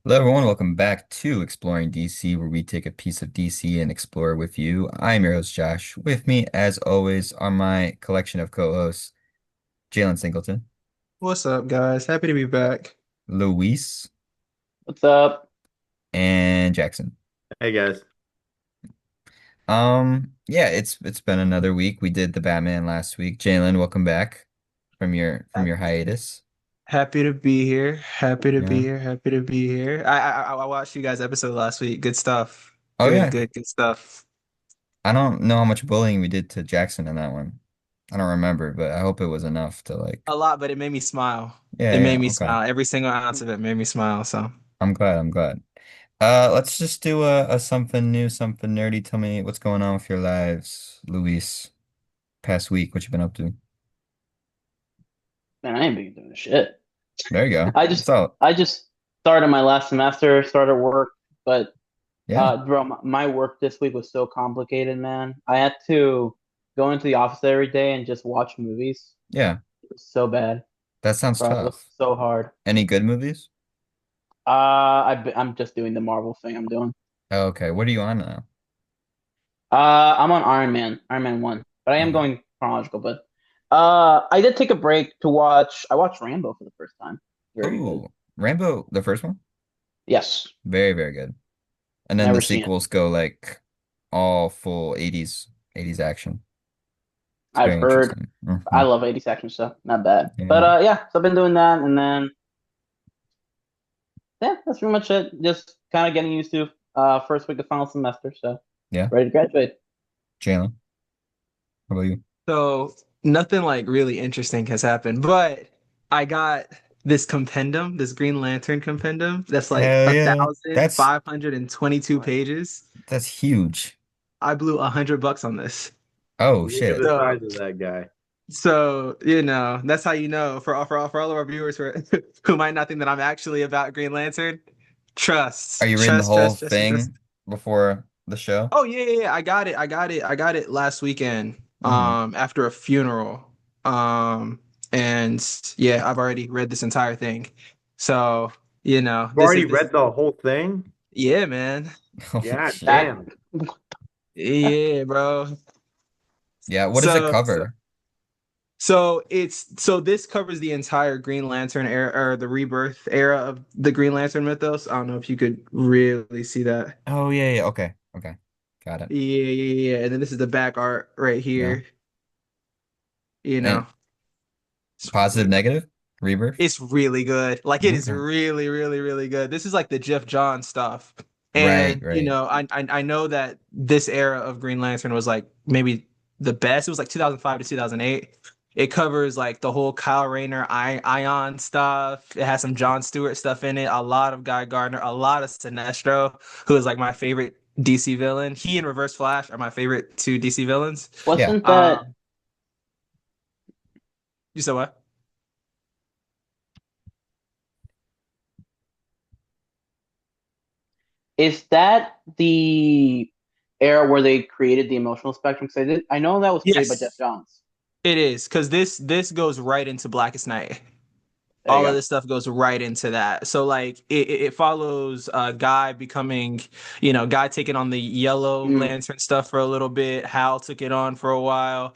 Hello, everyone. Welcome back to Exploring DC, where we take a piece of DC and explore with you. I'm your host, Josh. With me, as always, are my collection of co-hosts, Jalen Singleton, What's up, guys? Happy to be back. Luis, What's up? and Jackson. Hey guys. Yeah, it's been another week. We did the Batman last week. Jalen, welcome back from your hiatus. Happy to be here. Happy to be Yeah. here. Happy to be here. I watched you guys' episode last week. Good stuff. Oh Good, yeah. good, good stuff. I don't know how much bullying we did to Jackson in that one. I don't remember, but I hope it was enough to A like. lot, but it made me smile. Yeah, It made yeah. me Okay. smile. Every single ounce of it made me smile. So, I'm glad. I'm glad. Let's just do a something new, something nerdy. Tell me what's going on with your lives, Luis. Past week, what you been up to? Man, I ain't been doing shit. There you go. I What's just up? I just started my last semester, started work, but Yeah, bro, my work this week was so complicated, man. I had to go into the office every day and just watch movies. yeah. It was so bad, That sounds bro. It was tough. so hard. Any good movies? I'm just doing the Marvel thing I'm doing. Oh, okay. What are you on now? I'm on Iron Man 1, but I am Okay. going chronological, but I did take a break to watch I watched Rambo for the first time. Very good. Oh, Rambo, the first one? Yes, Very, very good. And then the never seen it. sequels go like all full 80s action. It's I've very heard. interesting. I love 80s action stuff. Not bad. But Yeah. yeah, so I've been doing that, and then yeah, that's pretty much it. Just kind of getting used to first week of final semester, so Yeah. ready to graduate. Jalen, how about you? so nothing like really interesting has happened, but I got this compendium, this Green Lantern compendium that's like Hell a yeah. thousand five hundred and twenty-two pages. That's huge. I blew $100 on this. Oh Look at shit. the So size of that guy. So, that's how you know for all of our viewers who might not think that I'm actually about Green Lantern. Are Trust, you reading the trust, whole trust, trust, trust. thing before the show? Oh yeah. I got it last weekend, Hmm. after a funeral. Um, and yeah, I've already read this entire thing. So, You've this is already this, read the whole thing? yeah, man. Holy Yeah, shit. That damn. Yeah, bro. Yeah, what does it So, so cover? so this covers the entire Green Lantern era or the rebirth era of the Green Lantern mythos. I don't know if you could really see that. Oh yeah, yeah. Okay. Okay. Got it. Yeah. And then this is the back art right Yeah. here. You And know, it's positive, really, negative? Rebirth? it's really good. Like it is Okay. really, really, really good. This is like the Jeff Johns stuff. Right, And right. I know that this era of Green Lantern was like maybe the best. It was like 2005 to 2008. It covers like the whole Kyle Rayner Ion stuff. It has some John Stewart stuff in it, a lot of Guy Gardner, a lot of Sinestro, who is like my favorite DC villain. He and Reverse Flash are my favorite two DC villains. Yeah. wasn't that Um, you said what? is that the era where they created the emotional spectrum? Because I know that was created by Jeff Yes, Johns. it is because this goes right into Blackest Night. There you All of go. this stuff goes right into that. So like it follows Guy becoming, Guy taking on the Yellow Mm. Lantern stuff for a little bit. Hal took it on for a while.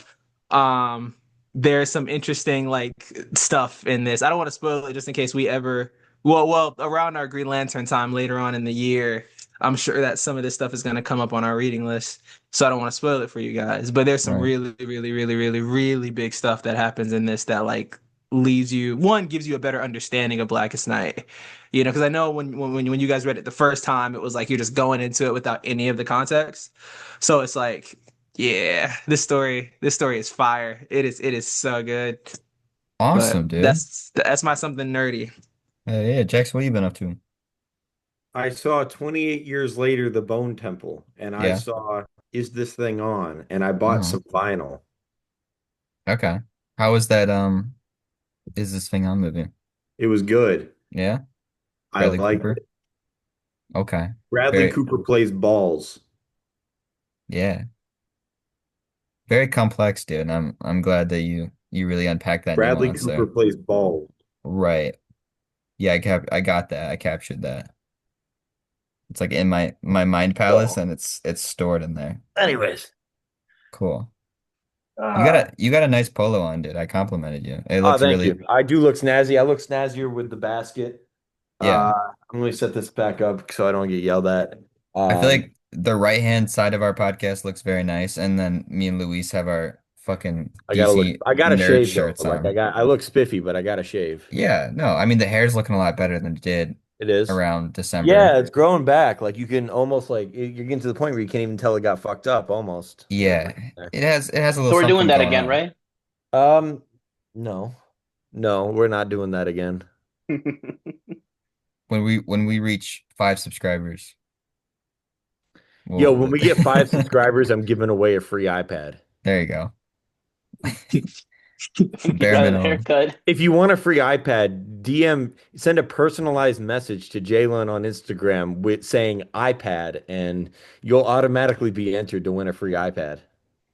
Um, there's some interesting like stuff in this. I don't want to spoil it just in case we ever around our Green Lantern time later on in the year. I'm sure that some of this stuff is going to come up on our reading list. So I don't want to spoil it for you guys. But there's some Right. really, really, really, really, really big stuff that happens in this that like leaves you one gives you a better understanding of Blackest Night. Because I know when you guys read it the first time, it was like you're just going into it without any of the context. So it's like, yeah, this story is fire. It is so good. But Awesome, dude. that's my something nerdy. Yeah, Jackson, what you been up to? I saw 28 years later the Bone Temple, and I Yeah. saw Is This Thing On? And I bought Oh, some vinyl. okay. How is that is this thing on movie? It was good. Yeah? I Bradley liked Cooper? it. Okay. Bradley Very Cooper plays balls. yeah. Very complex, dude. I'm glad that you really unpacked that Bradley nuance Cooper there. plays balls. Right. Yeah, I got that. I captured that. It's like in my mind palace, So, and it's stored in there. anyways, Cool. ah, You got a nice polo on, dude. I complimented you. It oh, looks thank really, you. I do look snazzy. I look snazzier with the basket. yeah. I'm gonna set this back up so I don't get yelled at. I feel Um, like the right hand side of our podcast looks very nice, and then me and Luis have our fucking DC I gotta nerd shave though. shirts on. I look spiffy, but I gotta shave. Yeah, no, I mean the hair's looking a lot better than it did It is. around December. Yeah, it's growing back. Like you can almost you're getting to the point where you can't even tell it got fucked up almost. Like Yeah, right there. it has a little So we're doing something that going again, on. right? Um, no, no, we're not doing that again. When we reach 5 subscribers, Yo, we'll when we get 5 subscribers, I'm giving away a free iPad. there you go. You Bare got a minimum. haircut. If you want a free iPad, send a personalized message to Jalen on Instagram with saying iPad, and you'll automatically be entered to win a free iPad.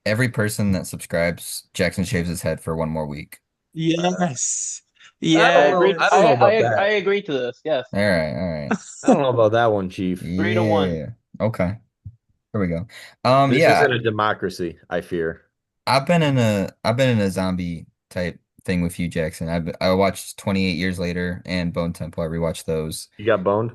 Every person that subscribes, Jackson shaves his head for 1 more week. Yes. I Yeah. agree. I don't know about I that. agree to this. Yes, All right. I don't know about that one, Chief. 3-1. Yeah. Okay. Here we go. This isn't Yeah, a democracy, I fear. I've been in a zombie type thing with you, Jackson. I watched 28 Years Later and Bone Temple. I rewatched those. You got boned?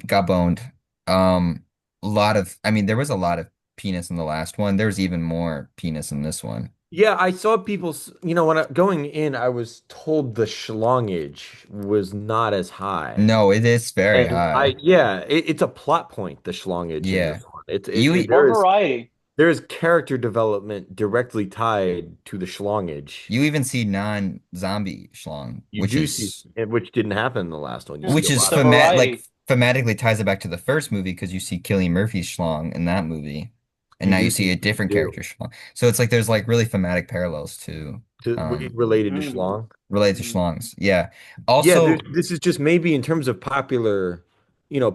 Got boned. A lot of I mean, there was a lot of penis in the last one. There's even more penis in this one. Yeah, I saw people, when going in, I was told the schlongage was not as high. No, it is very And high. it's a plot point, the schlongage in this Yeah. one. You e- More variety. there is character development directly tied to the schlongage. you even see non-zombie schlong, You do see, which didn't happen in the last one. You Yeah, see a which is it's lot a of it. variety. thematically ties it back to the first movie because you see Cillian Murphy's schlong in that movie, and You now do you see see a Scooby different Doo character schlong. So it's like there's like really thematic parallels to um related to Mm, schlong. related to mm. schlongs. Yeah. Yeah, Also, this is just maybe in terms of popular,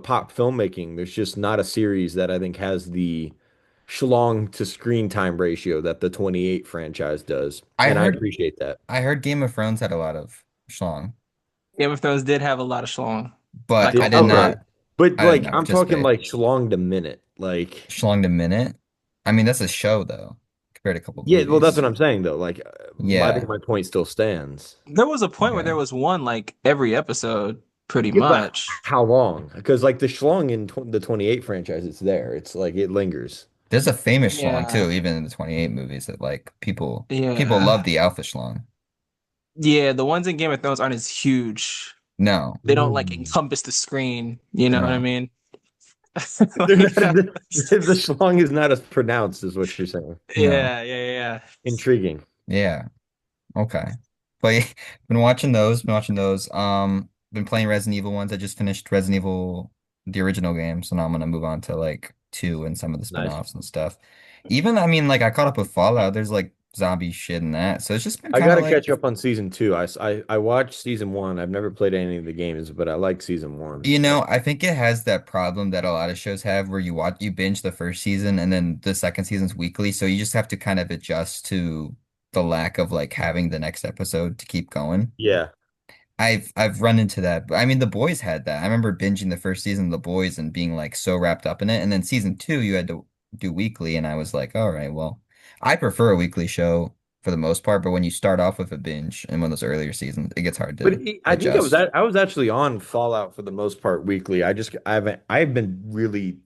pop filmmaking, there's just not a series that I think has the schlong to screen time ratio that the 28 franchise does. I And I heard appreciate that. I heard Game of Thrones had a lot of schlong, Game of Thrones did have a lot of schlong. but Like a Okay. lot. But I did like not I'm talking participate. like schlong to minute. Like Schlonged a minute. I mean, that's a show though, compared to a couple yeah, well that's movies. what I'm saying though. Like I think Yeah. my point still stands. There was a point where Okay. there was one like every episode, pretty Yeah, but much. how long? Because like the schlong in tw the 28 franchise, it's there. It's like it lingers. There's a famous schlong Yeah. too, even in the 28 movies that like people love Yeah. the alpha schlong. Yeah, the ones in Game of Thrones aren't as huge. No, They don't like Mm. encompass the screen. You know what I no. mean? Like, The schlong is not as pronounced, is what you're saying. No. yeah. Intriguing. Yeah. Okay. But yeah, been watching those. Been playing Resident Evil ones. I just finished Resident Evil, the original game, so now I'm gonna move on to like two and some of the Nice. spin-offs and stuff. Even I mean, like I caught up with Fallout. There's like zombie shit in that, so it's just been I kind got of to like, catch up on season two. I watched season one. I've never played any of the games, but I like season one. you know, I think it has that problem that a lot of shows have where you binge the first season and then the second season's weekly, so you just have to kind of adjust to the lack of like having the next episode to keep going. Yeah. I've run into that. But I mean, The Boys had that. I remember binging the first season of The Boys and being like so wrapped up in it. And then season two, you had to do weekly, and I was like, all right, well, I prefer a weekly show for the most part. But when you start off with a binge in one of those earlier seasons, it gets hard But to I think adjust. I was actually on Fallout for the most part weekly. I've been really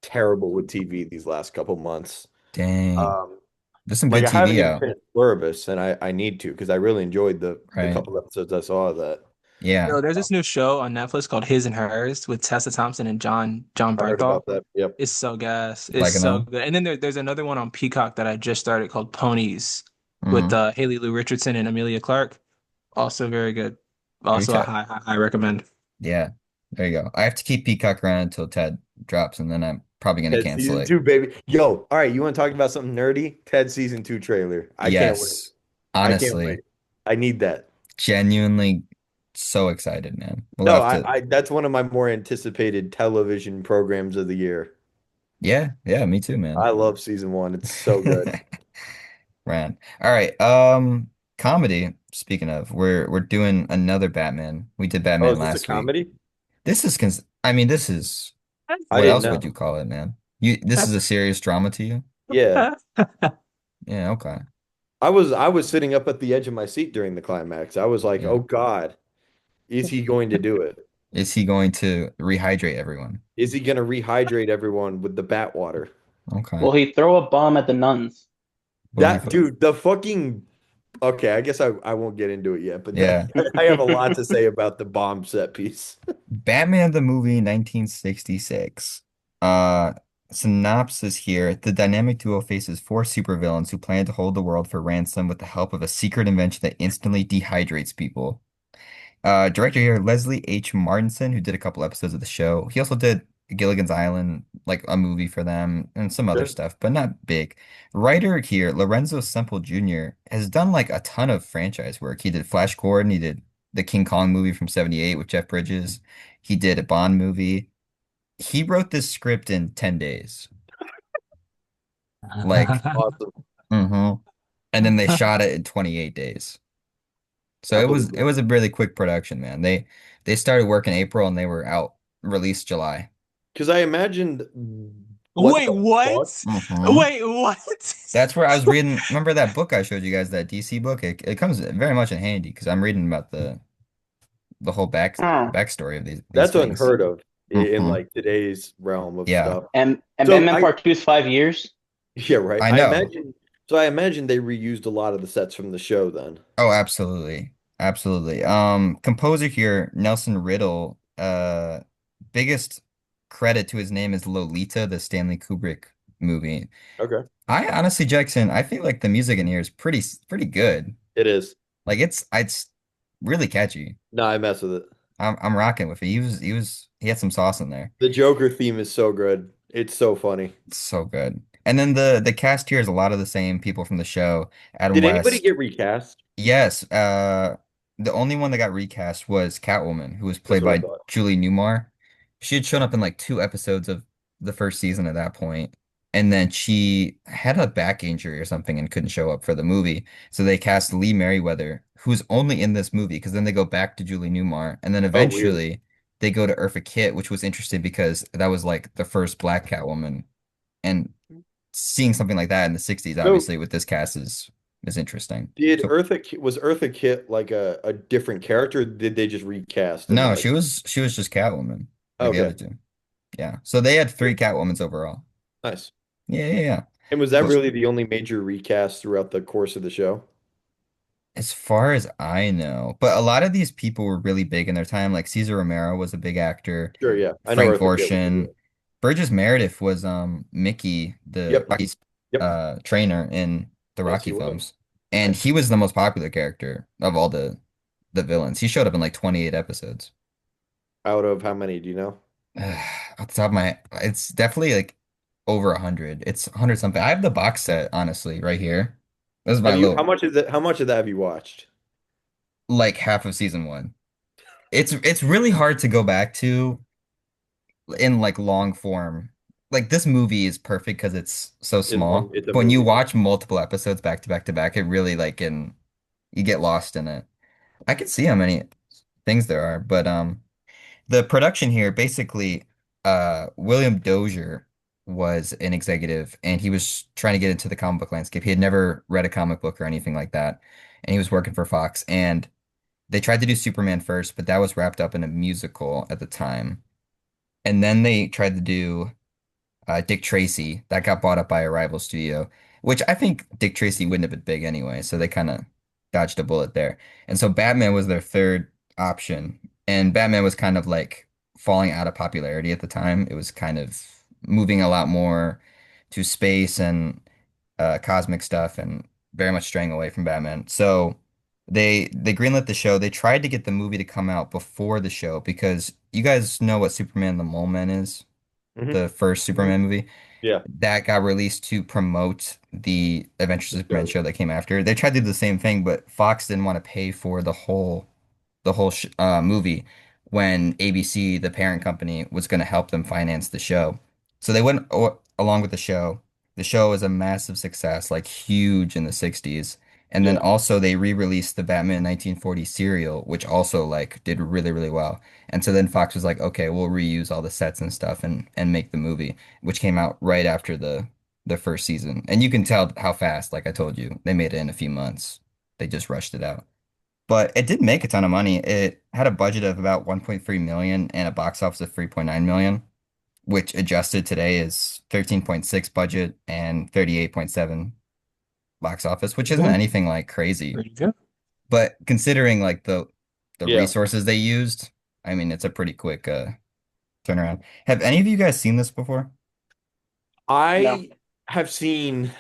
terrible with TV these last couple months. Dang, Um, there's some like good I haven't TV even out, finished Pluribus, and I need to because I really enjoyed the right? couple episodes I saw of that. Yeah, Yo, there's this new show on Netflix called His and Hers with Tessa Thompson and John I heard Bernthal. about that. Yep. It's so gas. It's liking so them. good. And then there's another one on Peacock that I just started called Ponies with Hmm. Haley Lou Richardson and Amelia Clark. Also very good. Every Also a time, high recommend. yeah. There you go. I have to keep Peacock around until Ted drops, and then I'm probably gonna Ted cancel season it. two, baby. Yo, all right, you want to talk about something nerdy? Ted season two trailer. I can't wait. Yes, I can't wait. honestly. I need that. Genuinely so excited, man. We'll No, have to. I that's one of my more anticipated television programs of the year. Yeah, yeah, me too, man. I love season one. It's so good. Ran. All right. Comedy. Speaking of, we're doing another Batman. We did Oh, Batman is this a last week. comedy? This is I mean, this is I What didn't else would you know. call it, man? This is a serious drama to you? Yeah. Yeah, okay. I was sitting up at the edge of my seat during the climax. I was like, Yeah. "Oh God, is he going to do it? Is he going to rehydrate everyone? Is he going to rehydrate everyone with the bat water?" Okay. Will he throw a bomb at the nuns? Will he? That dude, the fucking okay, I guess I won't get into it yet, but that Yeah. I have a lot to say about the bomb set piece. Batman the movie 1966. Uh Synopsis here. The dynamic duo faces four supervillains who plan to hold the world for ransom with the help of a secret invention that instantly dehydrates people. Director here, Leslie H. Martinson, who did a couple episodes of the show. He also did Gilligan's Island, like a movie for them, and some other Sure. stuff, but not big. Writer here, Lorenzo Semple Jr., has done like a ton of franchise work. He did Flash Gordon, he did the King Kong movie from '78 with Jeff Bridges. He did a Bond movie. He wrote this script in 10 days. Like, Awesome. mm-hmm. And then they shot it in 28 days. So it Unbelievable. was a really quick production, man. They started work in April and they were out released July. Because I imagined what Wait, the fuck? what? Hmm. Wait, what? That's where I was reading. Remember that book I showed you guys, that DC book? It comes very much in handy because I'm reading about the whole Huh. backstory of these That's things. unheard of in Hmm. like today's realm of Yeah, stuff. And So Batman I Part Two is 5 years. yeah, right. I I know. imagine so I imagine they reused a lot of the sets from the show then. Oh, absolutely. Absolutely. Composer here, Nelson Riddle, biggest credit to his name is Lolita, the Stanley Kubrick movie. Okay. I honestly, Jackson, I feel like the music in here is pretty good. It is. Like it's really catchy. No, I mess with it. I'm rocking with it. He had some sauce in there. The Joker theme is so good. It's so funny. It's so good. And then the cast here is a lot of the same people from the show. Adam Did anybody West. get recast? Yes, the only one that got recast was Catwoman, who was That's played what I by thought. Julie Newmar. She had shown up in like two episodes of the first season at that point, and then she had a back injury or something and couldn't show up for the movie. So they cast Lee Merriweather, who's only in this movie, because then they go back to Julie Newmar, and then Oh, weird. eventually they go to Eartha Kitt, which was interesting because that was like the first black Catwoman, and seeing something like that in the '60s, So obviously with this cast is interesting. did So Was Eartha Kitt like a different character? Or did they just recast and no, like she was just Catwoman, like the other okay, two. Yeah. So they had three Catwomans overall. nice. Yeah, yeah, yeah. And was that But really the only major recast throughout the course of the show? as far as I know, but a lot of these people were really big in their time. Like Cesar Romero was a big actor. Sure, yeah. I know Frank Eartha Kitt was a Gorshin. real. Burgess Meredith was Mickey, the Yep. Rocky's Yep. trainer in the Yes, Rocky he was. films. And Nice. he was the most popular character of all the villains. He showed up in like 28 episodes. Out of how many do you know? Off the top of my head, it's definitely like over 100. It's 100 something. I have the box set, honestly, right here. This is my How little, much is it? How much of that have you watched? like half of season one. It's really hard to go back to in like long form. Like this movie is perfect because it's so small. It's a But when you movie. watch multiple episodes back to back to back, it really like can you get lost in it. I can see how many things there are, but the production here, basically, William Dozier was an executive and he was trying to get into the comic book landscape. He had never read a comic book or anything like that. And he was working for Fox. And they tried to do Superman first, but that was wrapped up in a musical at the time. And then they tried to do Dick Tracy. That got bought up by a rival studio, which I think Dick Tracy wouldn't have been big anyway. So they kind of dodged a bullet there. And so Batman was their third option. And Batman was kind of like falling out of popularity at the time. It was kind of moving a lot more to space and cosmic stuff and very much straying away from Batman. So they greenlit the show. They tried to get the movie to come out before the show because you guys know what Superman the Mole Man is, Hmm. the first Hmm. Superman movie Yeah. that got released to promote the Adventures of The Superman show. show that came after. They tried to do the same thing, but Fox didn't want to pay for the whole sh movie when ABC, the parent company, was going to help them finance the show. So they went o along with the show. The show was a massive success, like huge in the '60s. And then Yeah. also they re-released the Batman 1940 serial, which also like did really, really well. And so then Fox was like, okay, we'll reuse all the sets and stuff and make the movie, which came out right after the first season. And you can tell how fast, like I told you, they made it in a few months. They just rushed it out. But it did make a ton of money. It had a budget of about 1.3 million and a box office of 3.9 million, which adjusted today is 13.6 budget and 38.7 box office, which isn't Good. anything like crazy. Pretty good. But considering like the Yeah. resources they used, I mean, it's a pretty quick turnaround. Have any of you guys seen this before? No. I have seen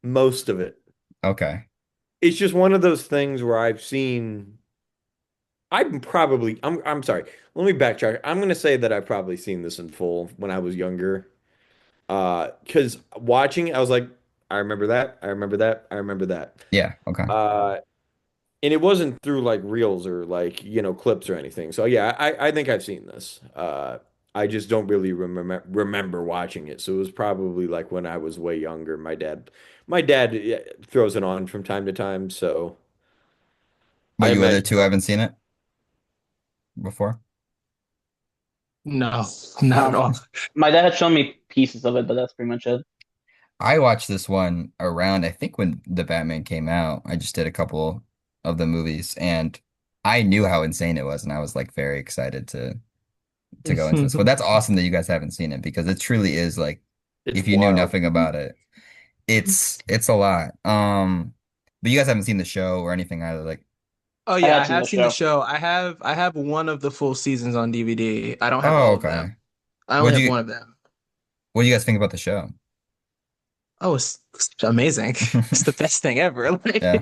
most of it. Okay. It's just one of those things where I'm sorry. Let me backtrack. I'm gonna say that I've probably seen this in full when I was younger. Because watching it, I was like, I remember that, I remember that, I remember that. Yeah, okay. Uh, and it wasn't through like reels or like, clips or anything. So yeah, I think I've seen this. I just don't really remember watching it. So it was probably like when I was way younger. My dad yeah, throws it on from time to time. So But I you other imagine. two haven't seen it before? No, not at No. all. My dad had shown me pieces of it, but that's pretty much it. I watched this one around, I think when the Batman came out. I just did a couple of the movies and I knew how insane it was and I was like very excited to go into this. But that's awesome that you guys haven't seen it because it truly is like It's if you knew wild. nothing about it, it's a lot. But you guys haven't seen the show or anything either. Like, Oh I yeah, I had seen have the seen the show. show. I have one of the full seasons on DVD. I don't have oh, all of them. okay. I only What do have you one of them. what do you guys think about the show? Oh, it's amazing. It's the best thing ever. Like, Yeah,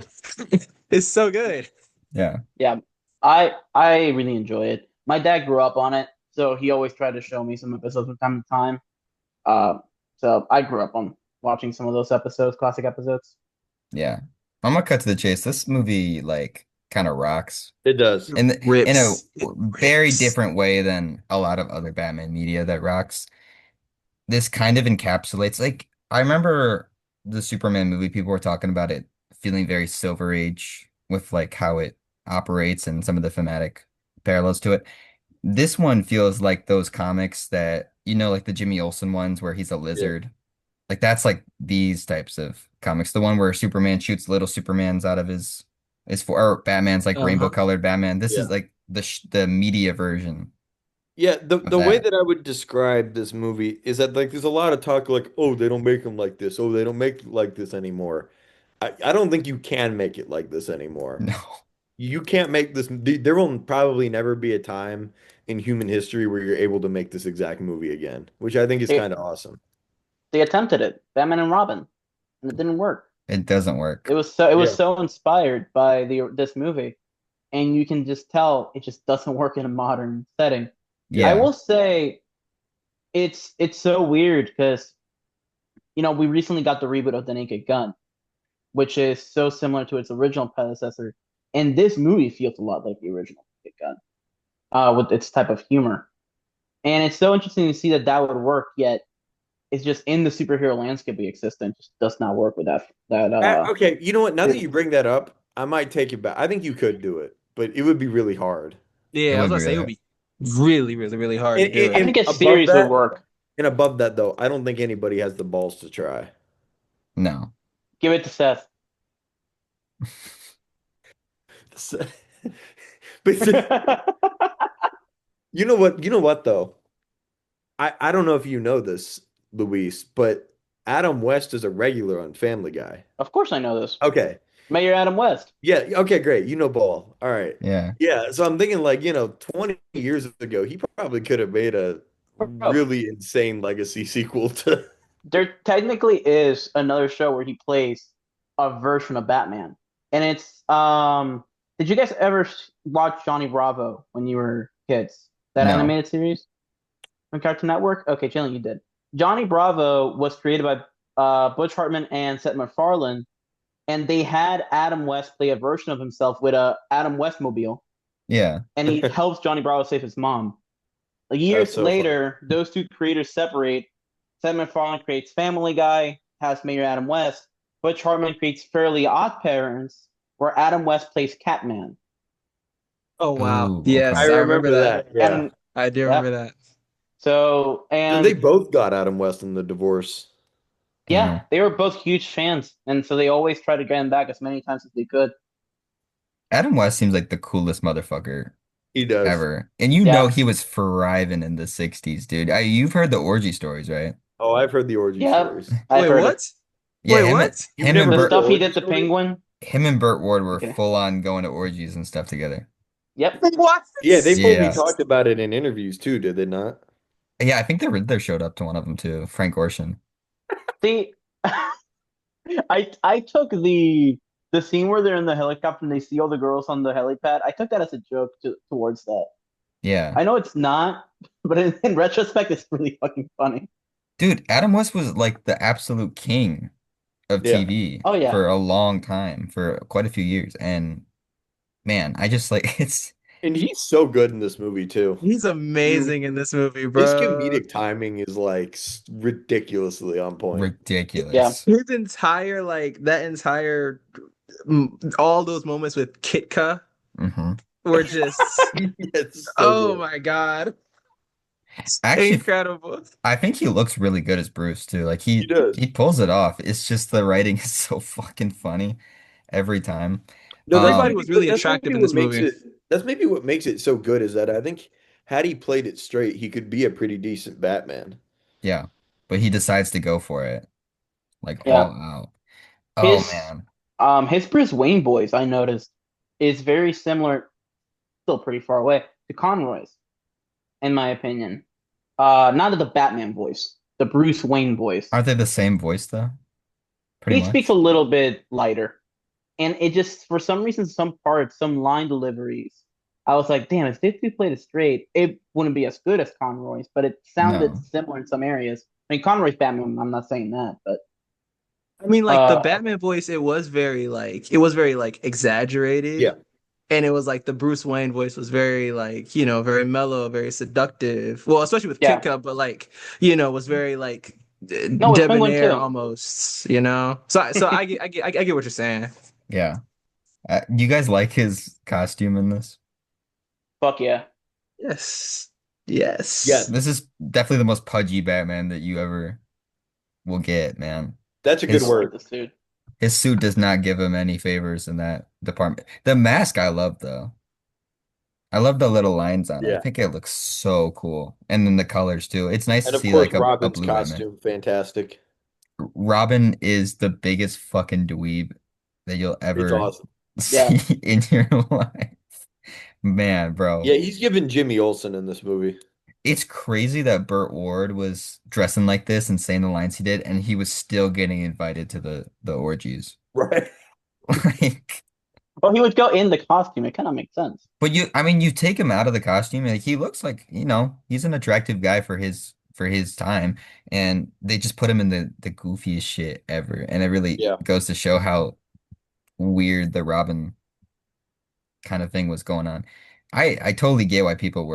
it's so good. yeah, Yeah, I really enjoy it. My dad grew up on it, so he always tried to show me some episodes from time to time. Uh, so I grew up on watching some of those episodes, classic episodes. yeah. I'm gonna cut to the chase. This movie like kind of rocks It does. It in a rips. It very rips. different way than a lot of other Batman media that rocks. This kind of encapsulates like I remember the Superman movie, people were talking about it feeling very Silver Age with like how it operates and some of the thematic parallels to it. This one feels like those comics that, like the Jimmy Olsen ones where he's a Yeah. lizard. Like that's like these types of comics. The one where Superman shoots little Supermans out of his or Batman's like rainbow Uh-huh. colored Batman. This is Yeah. like the media version Yeah, the of the way that. that I would describe this movie is that like there's a lot of talk like, oh, they don't make them like this. Oh, they don't make it like this anymore. I don't think you can make it like this anymore. No. You can't make this. There will probably never be a time in human history where you're able to make this exact movie again, which I think is They kind of awesome. they attempted it, Batman and Robin, and it didn't work. It doesn't It work. was so it was Yeah. so inspired by the this movie, and you can just tell it just doesn't work in a modern setting. I Yeah. will say it's so weird because we recently got the reboot of The Naked Gun, which is so similar to its original predecessor, and this movie feels a lot like the original Naked Gun, with its type of humor. And it's so interesting to see that that would work, yet it's just in the superhero landscape we exist in, just does not work with that Okay, you know what? Now that it, you bring that up, I might take it back. I think you could do it, but it would be really hard. It Yeah, I was would be gonna say it would really be really, really, really hard to And, do and, I it. think and a above series would that, work. though, I don't think anybody has the balls to try. no. Give it to Seth. But you know what? You know what though? I don't know if you know this, Luis, but Adam West is a regular on Family Guy. Of course I know this. Okay. Mayor Adam West. Yeah, okay, great. You know ball. All right. Yeah. Yeah, so I'm thinking like, 20 years ago, he probably could have made a Bro, really insane legacy sequel to there technically is another show where he plays a version of Batman. And it's did you guys ever watch Johnny Bravo when you were kids? That No. animated series on Cartoon Network? Okay, Jalen, you did. Johnny Bravo was created by Butch Hartman and Seth MacFarlane, and they had Adam West play a version of himself with a Adam West mobile, Yeah. and he helps Johnny Bravo save his mom. Like That's years so funny. later, those two creators separate. Seth MacFarlane creates Family Guy, has Mayor Adam West, Butch Hartman creates Fairly Odd Parents, where Adam West plays Catman. Oh wow. Ooh, I Yes, okay. I remember remember that. that. Yeah. And I do yeah, remember that. so So they and both got Adam West in the divorce. yeah, Damn. they were both huge fans, and so they always try to get him back as many times as they could. Adam West seems like the coolest motherfucker He does. ever. And you know Yeah, he was thriving in the 60s, dude. You've heard the orgy stories, right? Oh, I've heard the orgy yeah, stories. I've Wait, heard it. what? Yeah, Wait, what? You've him and never The heard Burt the stuff he orgy did to stories? Penguin. him and Burt Ward were Okay. full on going to orgies and stuff together. Yep. What? Yeah, they fully Yeah. talked about it in interviews too, did they not? Yeah, I think the Riddler showed up to one of them too, Frank Ocean. See, I took the scene where they're in the helicopter and they see all the girls on the helipad. I took that as a joke towards that. Yeah. I know it's not, but in retrospect, it's really fucking funny. Dude, Adam West was like the absolute king of Yeah. TV Oh yeah, for a long time, for quite a few years. And man, I just like it's And he's so good in this movie too. He's mm, amazing in this movie, His bro. comedic timing is like ridiculously on point. yeah. ridiculous. His entire like that entire all those moments with Kitka Hmm. were just It's so oh good. my God. Actually, Incredible. I think he looks really good as Bruce too. Like He he does. pulls it off. It's just the writing is so fucking funny every time. No, Everybody was really that's maybe attractive in what this makes movie. it so good is that I think had he played it straight, he could be a pretty decent Batman. Yeah. But he decides to go for it, like Yeah. all out. Oh His man. his Bruce Wayne voice, I noticed, is very similar, still pretty far away, to Conroy's, in my opinion. Not the Batman voice, the Bruce Wayne voice. Aren't they the same voice though? Pretty He speaks a much. little bit lighter. And it just, for some reason, some parts, some line deliveries, I was like, damn, if they played it straight, it wouldn't be as good as Conroy's, but it sounded No. similar in some areas. I mean, Conroy's Batman, I'm not saying that, but I mean, like the uh, Batman voice, it was very like exaggerated. Yeah. And it was like the Bruce Wayne voice was very like, very mellow, very seductive. Well, especially with Kid yeah. Cudi, but like, was very like No, with Penguin debonair too. almost. So I get what you're saying. Yeah. You guys like his costume in this? Fuck yeah. Yes. Yes. Yes, This is definitely the most pudgy Batman that you ever will get, man. that's a good I His like word. this dude. his suit does not give him any favors in that department. The mask I love though. I love the little lines on it. I Yeah. think it looks so cool. And then the colors too. It's nice to And of see course, like a Robin's blue Batman. costume, fantastic. Robin is the biggest fucking dweeb that you'll It's ever awesome. Yeah. see in your life. Man, Yeah, bro. he's given Jimmy Olsen in this movie. It's crazy that Burt Ward was dressing like this and saying the lines he did, and he was still getting invited to the orgies. Right. Like, Well, he would go in the costume. It kind of makes sense. but I mean, you take him out of the costume, like he looks like, he's an attractive guy for his time, and they just put him in the goofiest shit ever, and it really Yeah. goes to show how weird the Robin kind of thing was going on. I totally get why people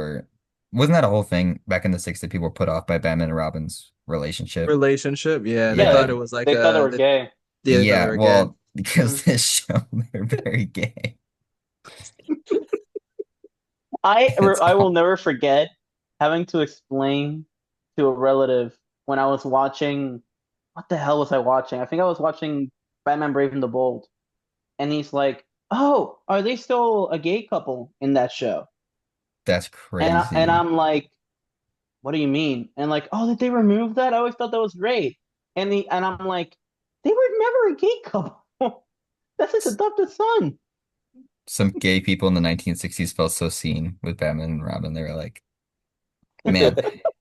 wasn't that a whole thing back in the 60s that people were put off by Batman and Robin's relationship? Relationship. Yeah. They Yeah, thought Yeah. it was like they thought they were gay. they thought they Yeah, were gay. well, because Mhm. this show they're very gay. It's I will all never forget having to explain to a relative when I was watching. What the hell was I watching? I think I was watching Batman Brave and the Bold, and he's like, "Oh, are they still a gay couple in that show?" that's And crazy. I'm like, "What do you mean?" And like, "Oh, did they remove that? I always thought that was great." And I'm like, "They were never a gay couple. That's his adopted son." Some gay people in the 1960s felt so seen with Batman and Robin. They were like, man,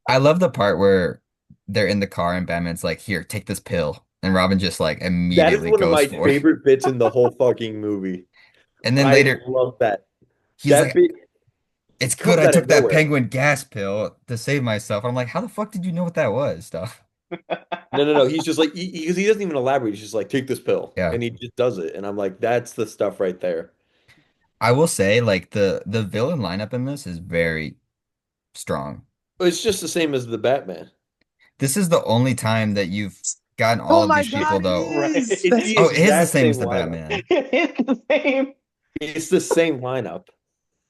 I love the part where they're in the car and Batman's like, here, take this pill. And Robin just like That is immediately one of goes my for it. favorite bits in the whole fucking movie. And then I later love that. he's That like, bit it's good comes I out of took that nowhere. penguin gas pill to save myself. I'm like, how the fuck did you know what that was, stuff? No, no, no. He's just like because he doesn't even elaborate. He's just like, take this pill, Yeah. and he just does it. And I'm like, that's the stuff right there. I will say, like, the villain lineup in this is very strong. It's just the same as the Batman. This is the only time that gotten all Oh of my these people God, it though. is. Right. It's the Oh, it is the exact same as same the lineup. Batman. It's the same. It's the same lineup.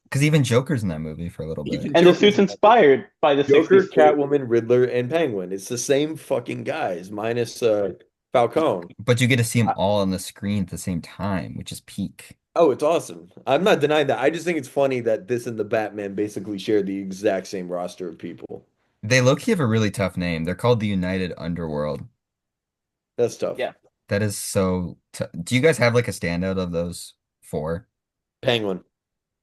Because even Joker's in that movie for a little bit. Even And the Joker's suit's in that movie. inspired by the Joker, 60s suit. Catwoman, Riddler, and Penguin. It's the same fucking guys, minus Falcone. But you get to see them I, all on the screen at the same time, which is peak. Oh, it's awesome. I'm not denying that. I just think it's funny that this and the Batman basically share the exact same roster of people. They low-key have a really tough name. They're called the United Underworld. That's tough. yeah. That is so t Do you guys have like a standout of those four? Penguin.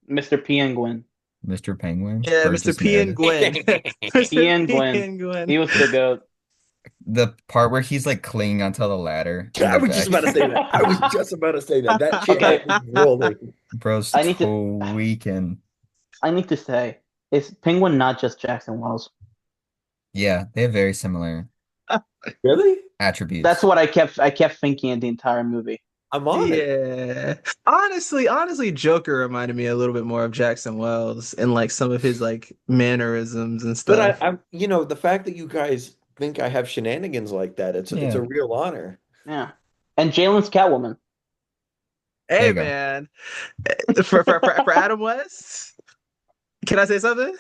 Mr. Penguin. Mr. Penguin, Yeah, Mr. Burgess P and Meredith. Gwen. Mr. P Penguin. and Gwen. He was the goat. The part where he's like clinging onto the ladder in I the was just back. about to say that. I was just about to say that. That shit Okay, had me rolling. Bro's I need to tweaking. I need to say, is Penguin not just Jackson Wells? Yeah, they have very similar Really? That's attributes. what I kept thinking in the entire movie. I'm on it. Yeah. Honestly, Joker reminded me a little bit more of Jackson Wells and like some of his like mannerisms and But stuff. the fact that you guys think I have shenanigans like that, it's Yeah, a real honor. Yeah. And Jalen's Catwoman. there Hey you go. man, for Adam West, can I say something?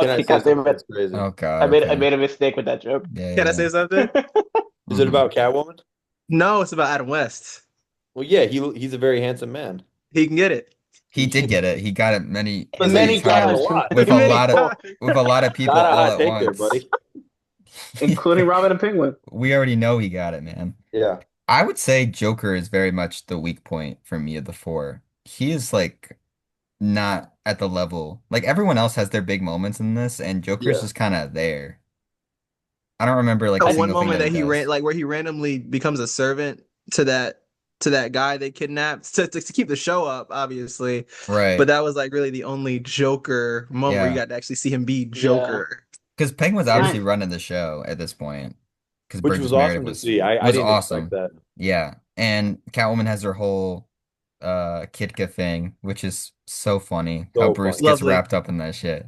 Can I Okay, say God damn something it. that's crazy? Oh I God, made I okay. made a mistake with that joke. Yeah, Can I yeah, say something? yeah. Is it hmm about Catwoman? No, it's about Adam West. Well, yeah, he's a very handsome man. He can get it. He did get it. He got it many, many Many He's got it a times, times lot. with many people, a lot of people Not a all hot at take there, once. buddy. including Robin and Penguin. We already know he got it, man. Yeah. I would say Joker is very much the weak point for me of the four. He is like not at the level. Like everyone else has their big moments in this, and Joker's Yeah. just kind of there. I don't remember like a The I, one single thing moment that he that he ran, does. like where he randomly becomes a servant to that guy they kidnapped to keep the show up, obviously. But Right. that was like really the only Joker moment where you Yeah. got to actually see him be yeah. Joker. Because Penguin's I, obviously running the show at this point. Because Which was Burgess Meredith awesome to see. I was didn't expect awesome. that. Yeah. And Catwoman has her whole Kitka thing, which is so funny how So Bruce funny. gets Lovely. wrapped up in that shit.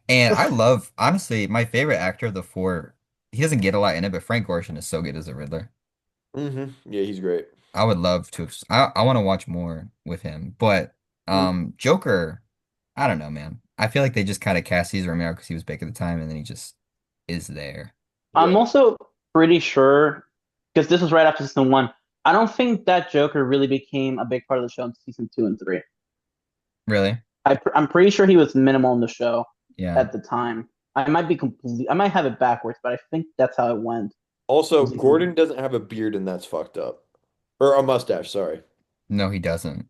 And I love, honestly, my favorite actor of the four, he doesn't get a lot in it, but Frank Gorshin is so good as a Riddler. Yeah, he's great. I would love to, I want to watch more with him. But mm, Joker, I don't know, man. I feel like they just kind of cast Cesar Romero because he was big at the time and then he just is there. I'm Yeah. also pretty sure, because this was right after season one. I don't think that Joker really became a big part of the show in season two and three. Really? I'm pretty sure he was minimal in the show Yeah. at the time. I might have it backwards, but I think that's how it went. Also, In season Gordon doesn't have a beard, and that's fucked up. Or a mustache, sorry. No, he doesn't.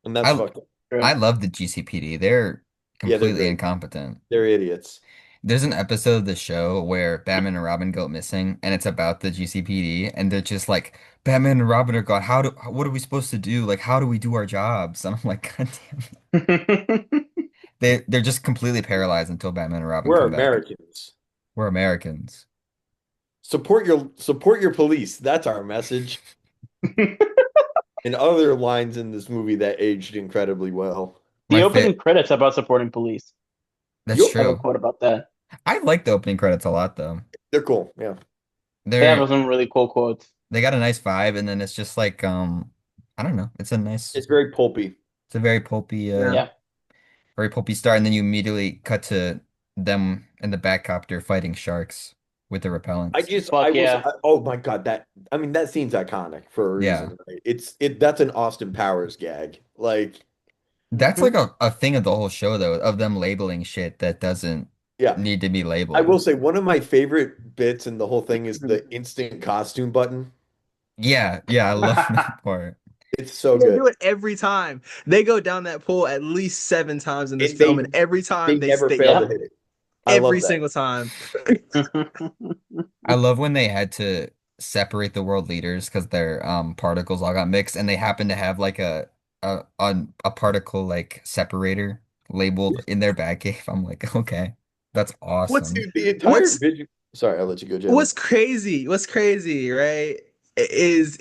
And that's I fucked up. two. I love the GCPD. They're Yeah, they're completely great. incompetent. They're idiots. There's an episode of the show where Batman and Robin go missing, and it's about the GCPD, and they're just like, Batman and Robin are gone. What are we supposed to do? Like, how do we do our jobs? And I'm like, God damn it. They're just completely paralyzed until Batman and Robin We're come back. Americans. We're Americans. Support your police. That's our message. And other lines in this movie that aged incredibly well. The My opening fit. credits about supporting police. That's I have a true. quote about that. I like the opening credits a lot, though. They're cool. Yeah. They have They're some really cool quotes. they got a nice vibe, and then it's just like I don't know. It's very pulpy. It's a very pulpy Yeah. Yeah. very pulpy start, and then you immediately cut to them in the Batcopter fighting sharks with the repellents. Fuck yeah. Oh my God, that scene's iconic for a Yeah. reason, right? That's an Austin Powers gag. Like, That's like a thing of the whole show though, of them labeling shit that doesn't yeah. need to be I will labeled. say one of my favorite bits in the whole thing is the instant costume button. Yeah, yeah, I love that part. It's so They good. do it every time. They go down that pool at least 7 times in this And film, and every they time never they fail Yeah. to hit it. I every love that. single time. I love when they had to separate the world leaders because their particles all got mixed, and they happened to have like a particle like separator labeled in their Batcave. I'm like, okay, that's What's awesome. Dude, the entire what's vision. Sorry, I'll let you go, Jalen. what's crazy? What's crazy, right? is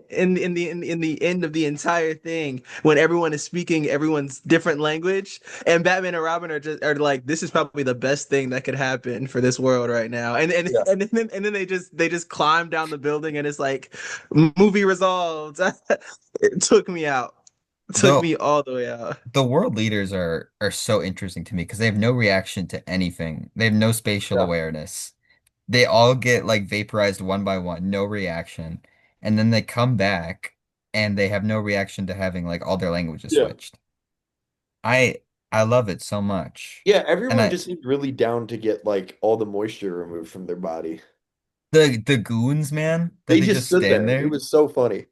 in the end of the entire thing when everyone is speaking everyone's different language and Batman and Robin are like this is probably the best thing that could happen for this world right now Yeah. and then they just climb down the building and it's like movie resolved. It took me out. It took The me all the way out. the world leaders are so interesting to me because they have no reaction to anything. They have no spatial Yeah. awareness. They all get like vaporized one by one, no reaction. And then they come back and they have no reaction to having like all their languages Yeah. switched. I I love it so much. Yeah, And everyone just seemed really down to get like all the moisture removed from their body. the goons, man, that They they just just stood stand there. It there. was so funny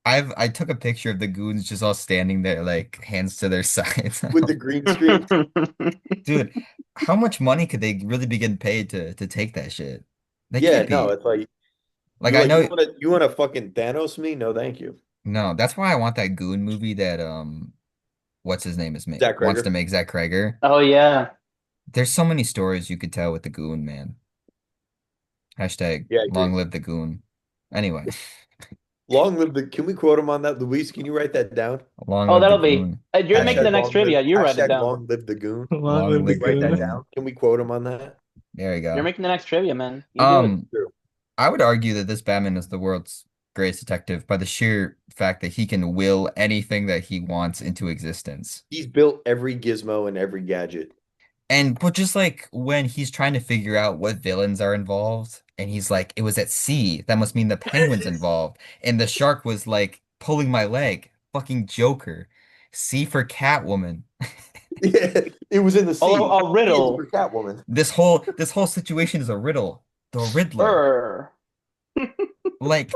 I took a picture of the goons just all standing there, like hands to their sides. with the green screen. Dude, how much money could they really be getting paid to take that shit? They Yeah, can't no, be it's like like you're I like know you wanna fucking Thanos me? No, thank you. no, that's why I want that goon movie that what's his name is Zach wants to Kreger. make Zach Kreger. Oh yeah. There's so many stories you could tell with the goon, man. Hashtag Yeah, I agree. long live the goon. Anyway, Long live the. Can we quote him on that, Luis? Can you write that down? long Oh, live the that'll be. goon. You're making the Hashtag next trivia. You write it Hashtag down. long live the goon. Long long live the Can live we the write that goon. goon. down? Can we quote him on that? There you You're go. making the next trivia, man. You do it. Um, True. I would argue that this Batman is the world's greatest detective by the sheer fact that he can will anything that he wants into existence. He's built every gizmo and every gadget. And but just like when he's trying to figure out what villains are involved, and he's like, it was at sea. That must mean the penguin's involved. And the shark was like pulling my leg. Fucking Joker. C for Catwoman. Yeah, it was in the Oh, sea. a He is for riddle. Catwoman. This whole situation is a riddle. The Riddler. Err. Like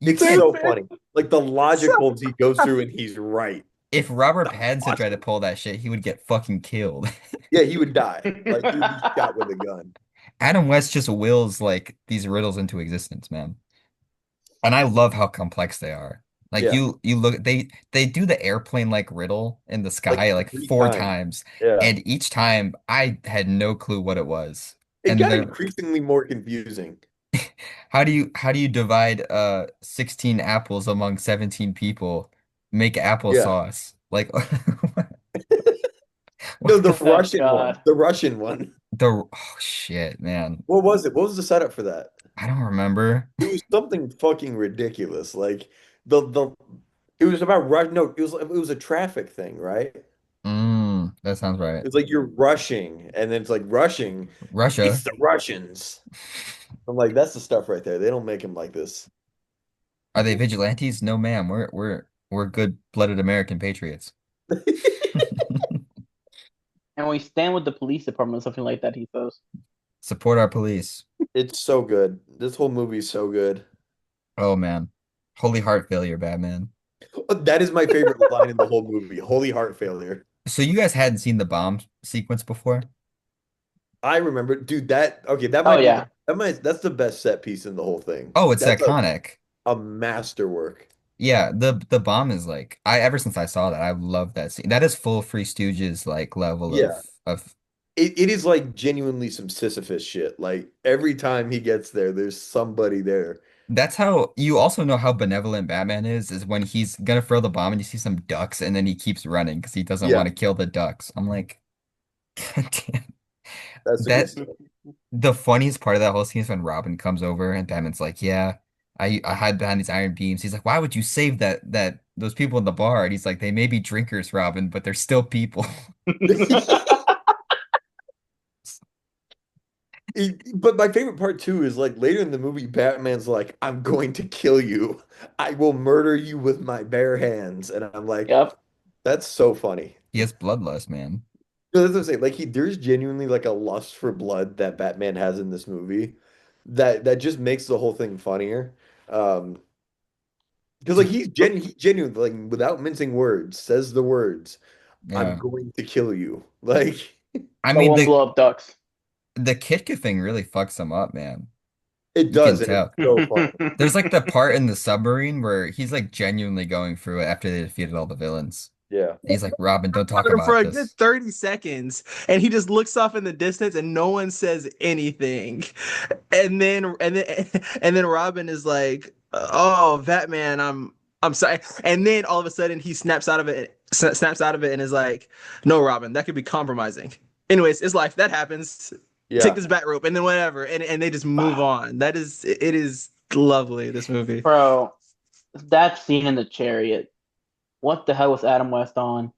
you It's can't so funny. Like the logicals he goes through, and he's right. if Robert The Pattinson tried to logical. pull that shit, he would get fucking killed. Yeah, he would die. Like he would be shot with a gun. Adam West just wills like these riddles into existence, man. And I love how complex they are. Like Yeah, you look they do the airplane like riddle in the like sky like 4 3 times. times, Yeah, and each time I had no clue what it was. it And got then increasingly more confusing. how do you divide 16 apples among 17 people? Make Yeah. applesauce. Like No, the Oh Russian one. God. The Russian one. oh shit, man. What was it? What was the setup for that? I don't remember. It was something fucking ridiculous. Like the it was about rush. No, it was a traffic thing, right? That sounds right. It's like you're rushing, and then it's like rushing. Russia. It's the Russians. I'm like, that's the stuff right there. They don't make him like this. Are they vigilantes? No, ma'am. We're good-blooded American patriots. And we stand with the police department or something like that, he says. Support our police. It's so good. This whole movie is so good. Oh man. Holy heart failure, Batman. That is my favorite line in the whole movie. Holy heart failure. So you guys hadn't seen the bomb sequence before? I remember, dude, that okay, that Oh might be yeah. that's the best set piece in the whole thing. Oh, it's That's iconic. a masterwork. Yeah, the bomb is like I ever since I saw that, I love that scene. That is full Three Stooges like level Yeah. of It is like genuinely some Sisyphus shit. Like every time he gets there, there's somebody there. that's how you also know how benevolent Batman is when he's gonna throw the bomb and you see some ducks and then he keeps running because he doesn't Yeah, want to kill the ducks. I'm like, God damn. that's the good That stuff. the funniest part of that whole scene is when Robin comes over and Batman's like, "Yeah, I hide behind these iron beams." He's like, "Why would you save that those people in the bar?" And he's like, "They may be drinkers, Robin, but they're still people." But my favorite part too is like later in the movie, Batman's like, "I'm going to kill you. I will murder you with my bare hands." And I'm like, Yep. that's so funny. He has bloodlust, man. No, that's what I'm saying. Like there's genuinely like a lust for blood that Batman has in this movie that just makes the whole thing funnier. Um, because like he's genuinely like without mincing words, says the words, "I'm Yeah. going to kill you." Like I But mean won't blow up ducks. the Kitka thing really fucks him up, man. it You can does, and it's tell. so funny. There's like the part in the submarine where he's like genuinely going through it after they defeated all the villains. Yeah. And he's like, Robin, don't talk For about a good this. 30 seconds, and he just looks off in the distance and no one says anything. And then Robin is like, "Oh, Batman, I'm sorry." And then all of a sudden he snaps out of it and is like, "No, Robin, that could be compromising." Anyways, it's life. That happens. Take Yeah. this bat rope and then whatever. And they just move on. It is lovely, this movie. Bro, that scene in the chariot. What the hell was Adam West on?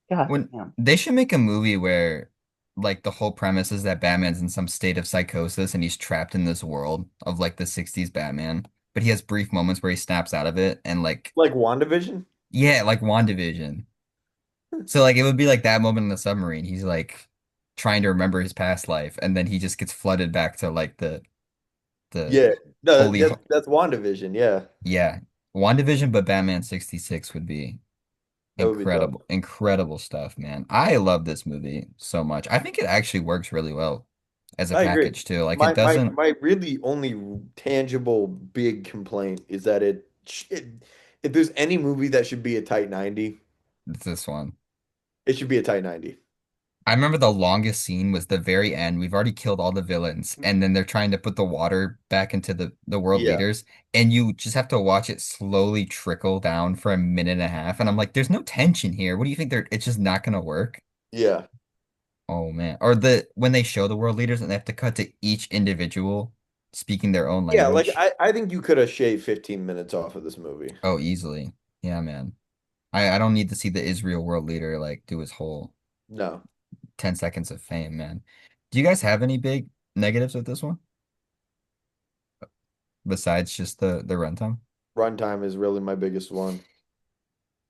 God When damn. they should make a movie where like the whole premise is that Batman's in some state of psychosis and he's trapped in this world of like the 60s Batman, but he has brief moments where he snaps out of it and like Like WandaVision? yeah, like WandaVision. So like it would be like that moment in the submarine. He's like trying to remember his past life and then he just gets flooded back to like the Yeah. No, holy that's WandaVision. Yeah. yeah. WandaVision but Batman 66 would be That would be dope. incredible, incredible stuff, man. I love this movie so much. I think it actually works really well as a I agree. package too. Like it My my doesn't, my really only tangible big complaint is that if there's any movie that should be a tight 90, it's this one. it should be a tight 90. I remember the longest scene was the very end. We've already killed all the villains, and then they're trying to put the water back into the world Yeah. leaders, and you just have to watch it slowly trickle down for a minute and a half. And I'm like, there's no tension here. What do you think it's just not gonna work? Yeah. Oh man. Or when they show the world leaders and they have to cut to each individual speaking their own Yeah, like language. I think you could have shaved 15 minutes off of this movie. Oh, easily. Yeah, man. I don't need to see the Israel world leader like do his whole No. 10 seconds of fame, man. Do you guys have any big negatives with this one besides just the runtime? Runtime is really my biggest one.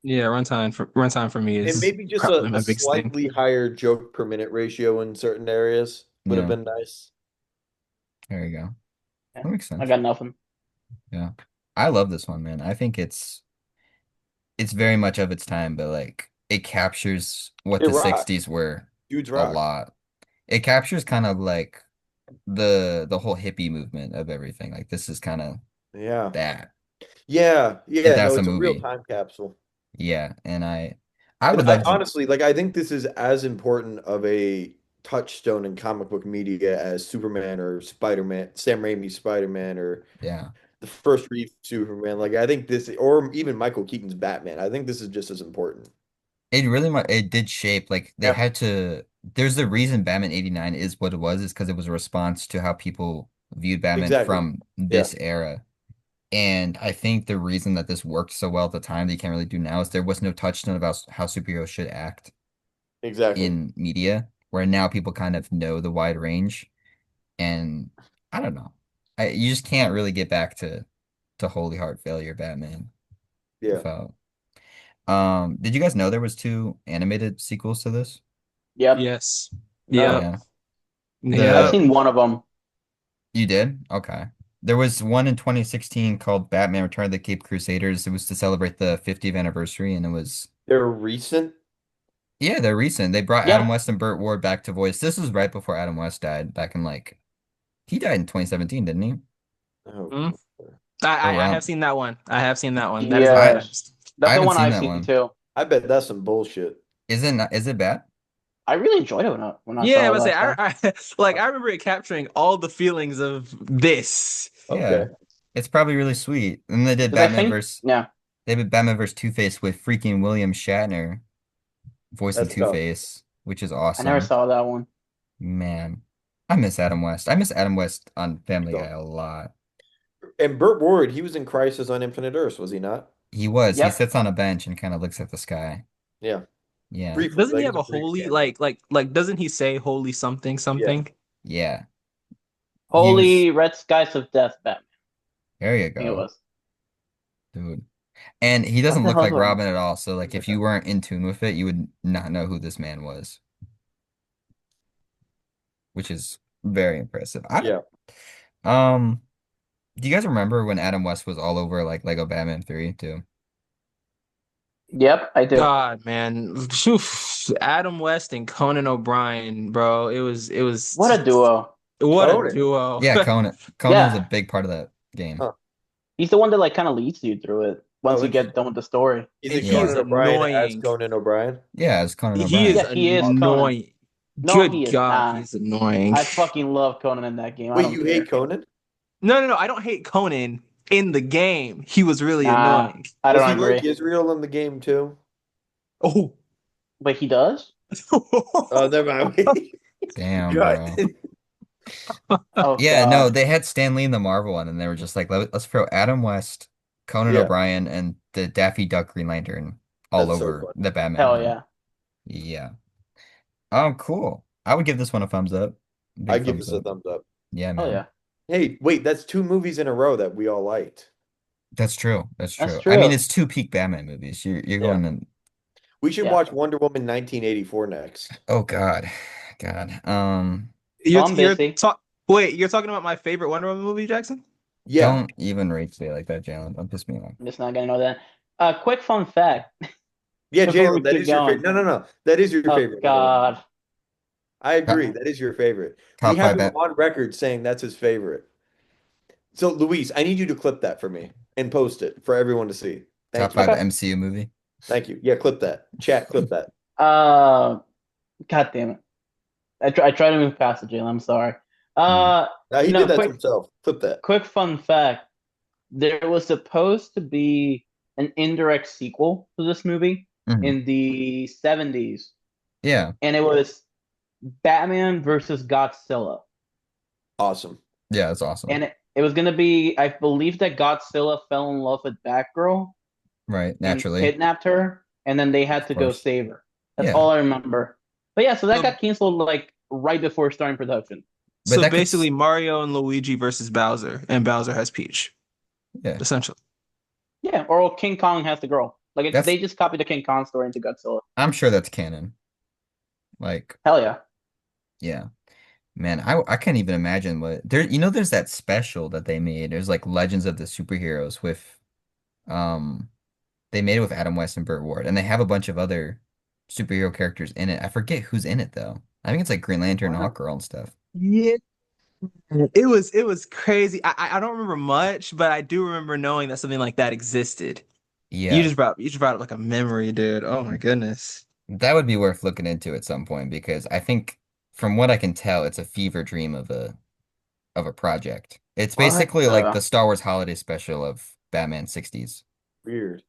Yeah, runtime for me And is maybe just probably a my biggest thing. slightly higher joke per minute ratio in certain areas would have Yeah, been nice. there you go. Yeah, That makes I sense. got nothing. Yeah. I love this one, man. I think it's very much of its time, but like it captures what It the rocks. 60s were Dudes a rock. lot. It captures kind of like the whole hippie movement of everything. Like this is kind of Yeah. that. Yeah. And Yeah. No, that's a it's a real movie. time capsule. Yeah, and I And would I love to honestly, like, I think this is as important of a touchstone in comic book media as Superman or Spider-Man, Sam Raimi's Spider-Man or yeah. the first Reeve Superman. Like, I think this, or even Michael Keaton's Batman. I think this is just as important. It really much it did shape like they Yeah. had to there's the reason Batman 89 is what it was is because it was a response to how people viewed Batman Exactly. from Yeah. this era. And I think the reason that this worked so well at the time that you can't really do now is there was no touchstone about how superheroes should act Exactly. in media, where now people kind of know the wide range. And I don't know. You just can't really get back to Holy Heart Failure Batman Yeah. without. Did you guys know there was two animated sequels to this? Yep. Yes. No. Yep. Yeah. I've The Yep. seen one of them. You did? Okay. There was one in 2016 called Batman Return of the Cape Crusaders. It was to celebrate the 50th anniversary, and it was They're recent. yeah, they're recent. They brought Adam Yeah. West and Burt Ward back to voice. This was right before Adam West died, back in like he died in 2017, didn't he? Oh. Mm. I have Around seen that one. I have seen that one. That is on my I Yeah. list. I That's the haven't one seen I've that seen one. too. I bet that's some bullshit. Is it bad? I really enjoyed it when I Yeah, saw I it would say last time. I remember it capturing all the feelings of this. Yeah. Okay. It's probably really sweet. And Because I think, yeah, They did Batman versus Two-Face with freaking William Shatner voicing That's tough. Two-Face, which is I never awesome. saw that one. Man, I miss Adam West. I miss Adam West on Keep Family Guy going. a lot. And Burt Ward, he was in Crisis on Infinite Earths, was he not? He was. He Yep. sits on a bench and kind of looks at the sky. Yeah. Yeah. Briefly, Doesn't he like have it's a a brief holy cameo. doesn't he say holy something Yeah. something? Yeah. He was Holy Red Skies of Death, Batman. there you I think it go, was. dude. And he What doesn't the look hell like do I know? Robin at all. So like if you weren't in tune with it, you would not know who this man was, which is very impressive. I don't Yeah. do you guys remember when Adam West was all over like Lego Batman 3 too? Yep, I do. God, man. Adam West and Conan O'Brien, bro. What a duo. What a Conan. duo. Yeah, Conan. Conan was a Yeah. big part of that game. Huh. He's the one that like kind of leads you through it once Oh, you get interesting. done with the story. Is And it he Yeah. is Conan O'Brien as annoying. Conan O'Brien? Yeah, it's Conan He is O'Brien. Yeah, he is Conan. annoying. No, he Good is God, not. he's annoying. I fucking love Conan in that game. I Wait, don't you hate care. Conan? No, no, no. I don't hate Conan in the game. He was really Nah, annoying. I Does don't he like agree. Israel in the game too? Oh. But he does? Oh, never mind. Damn, God. bro. Oh Yeah, no, God. they had Stan Lee in the Marvel one, and they were just like, let's throw Adam West, Conan Yeah, O'Brien, and the Daffy Duck Green Lantern all that's so over funny. the Batman Hell one. yeah. Yeah. Oh, cool. I would give this one a thumbs up. I Big give thumbs this a up. thumbs up. Yeah, Hell man. yeah. Hey, wait, that's two movies in a row that we all liked. That's true. That's That's true. I mean, true. it's two peak Batman movies. You're Yeah. going in. We should Yeah. watch Wonder Woman 1984 next. Oh God, God. Oh, You're I'm you're busy. talk wait, you're talking about my favorite Wonder Woman movie, Jackson? Yeah. Don't even rate today like that, Jalen. Don't piss me off. I'm just not gonna know that. Quick fun fact Yeah, before we Jalen, that keep is your going. favorite. No, no, no. That is your Oh favorite Wonder Woman. God. I agree. Top, That is your favorite. We top have five. him on record saying that's his favorite. So, Luis, I need you to clip that for me and post it for everyone to see. Top Thank you. five Okay. MCU movie. Thank you. Yeah, clip that. Chat, clip that. Uh, God damn it. I try to move past it, Jalen. I'm sorry. Mm. Uh, He did no. that to himself. Clip that. Quick fun fact. There was supposed to be an indirect sequel to this movie Mhm. in the 70s, Yeah, and it was Batman versus Godzilla. Awesome. yeah, that's awesome. And it was gonna be, I believe that Godzilla fell in love with Batgirl Right, and naturally, kidnapped her, and then they had of to go course. save her. That's Yeah, all I remember. But yeah, so that So got canceled like right before starting production. but so that could. basically Mario and Luigi versus Bowser, and Bowser has Peach, Yeah, essentially. Yeah, or King Kong has the girl. Like that's. they just copied the King Kong story into Godzilla. I'm sure that's canon. Like, Hell yeah. yeah, man. I can't even imagine what there. There's that special that they made. There's like Legends of the Superheroes with um. They made it with Adam West and Burt Ward, and they have a bunch of other superhero characters in it. I forget who's in it though. I think it's like Green Lantern and What? Hawkgirl and stuff. Yeah. It was crazy. I don't remember much, but I do remember knowing that something like that existed. Yeah, You just brought up like a memory, dude. Oh my goodness. that would be worth looking into at some point because I think from what I can tell, it's a fever dream of a project. It's What basically like the the Star Wars holiday special of Batman 60s. Weird.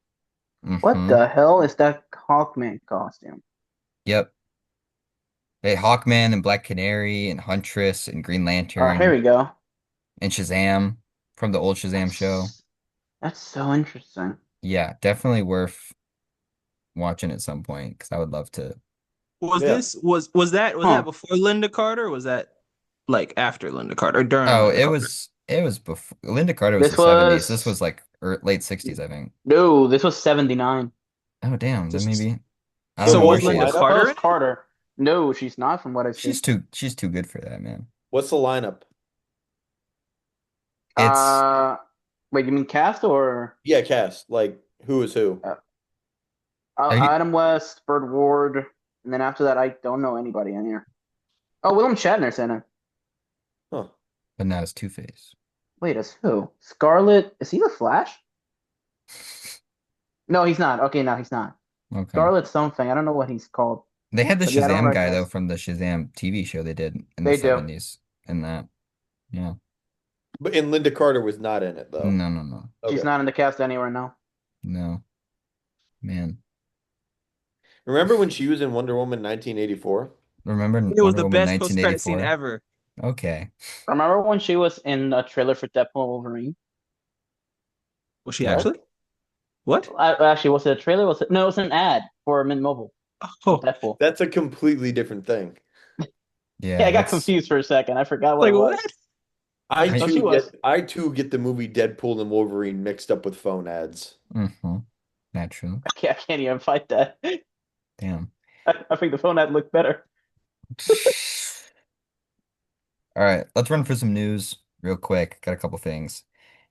what Hmm. the hell is that Hawkman costume? Yep. They Hawkman and Black Canary and Huntress and Green Here Lantern we go. and Shazam from the old Shazam show. That's that's so interesting. Yeah, definitely worth watching at some point because I would love to. Was Yeah. this was that Huh. before Linda Carter? Or was that like after Linda Carter or during Oh, Linda it Carter? was it was before Linda Carter was the This 70s. This was was like late 60s, I think. no, this was 79. Oh, damn. Then Just- maybe I don't So So know where was what's the she Linda is. lineup? Oh, Carter it's in it? Carter. No, she's not from what I see. She's too good for that, man. What's the lineup? It's Uh, Wait, you mean cast or Yeah, cast. Like, who is who? uh, are you Adam West, Burt Ward, and then after that, I don't know anybody in here. Oh, William Shatner's in it. Huh. but not as Two-Face. Wait, is who? Scarlet? Is he the Flash? No, he's not. Okay, no, he's not. Okay. Scarlet something. I don't know what he's called. They had the But yeah, I don't Shazam guy though recognize. from the Shazam TV show they did in the They do. 70s and that. Yeah. And Linda Carter was not in it though. No, no, no. She's Okay. not in the cast anywhere now. No. Man. Remember when she was in Wonder Woman 1984? Remember It was Wonder the Woman best post-credit scene 1984? ever. Okay. Remember when she was in a trailer for Deadpool and Wolverine? Was she No. actually? What? Actually, was it a trailer? Was it? No, it was an ad for Mint Mobile for Oh, Deadpool. That's a completely different thing. Yeah, Yeah, I got that's confused for a second. I forgot what like it was. what? I Oh, she was. I too get the movie Deadpool and Wolverine mixed up with phone ads. mm-hmm. Naturally. I can't even fight that. Damn. I think the phone ad looked better. All right, let's run for some news real quick. Got a couple things.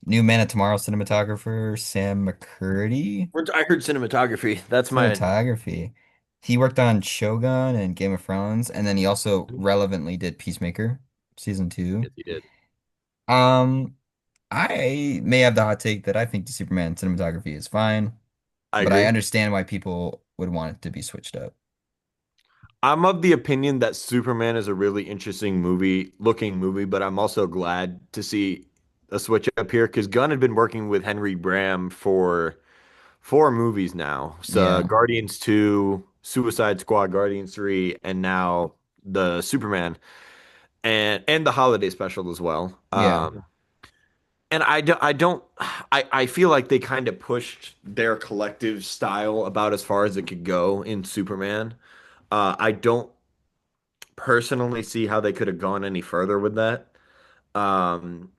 New Man of Tomorrow cinematographer Sam McCurdy. I heard cinematography. That's my. Cinematography. He worked on Shogun and Game of Thrones, and then he also relevantly did Peacemaker season 2. Yes, he did. Um, I may have the hot take that I think the Superman cinematography is fine, I but I agree. understand why people would want it to be switched up. I'm of the opinion that Superman is a really interesting looking movie, but I'm also glad to see a switch up here because Gunn had been working with Henry Bram for 4 movies now. So Yeah, Guardians 2, Suicide Squad, Guardians 3, and now the Superman and the holiday special as well. yeah. And I feel like they kind of pushed their collective style about as far as it could go in Superman. I don't personally see how they could have gone any further with that. Um,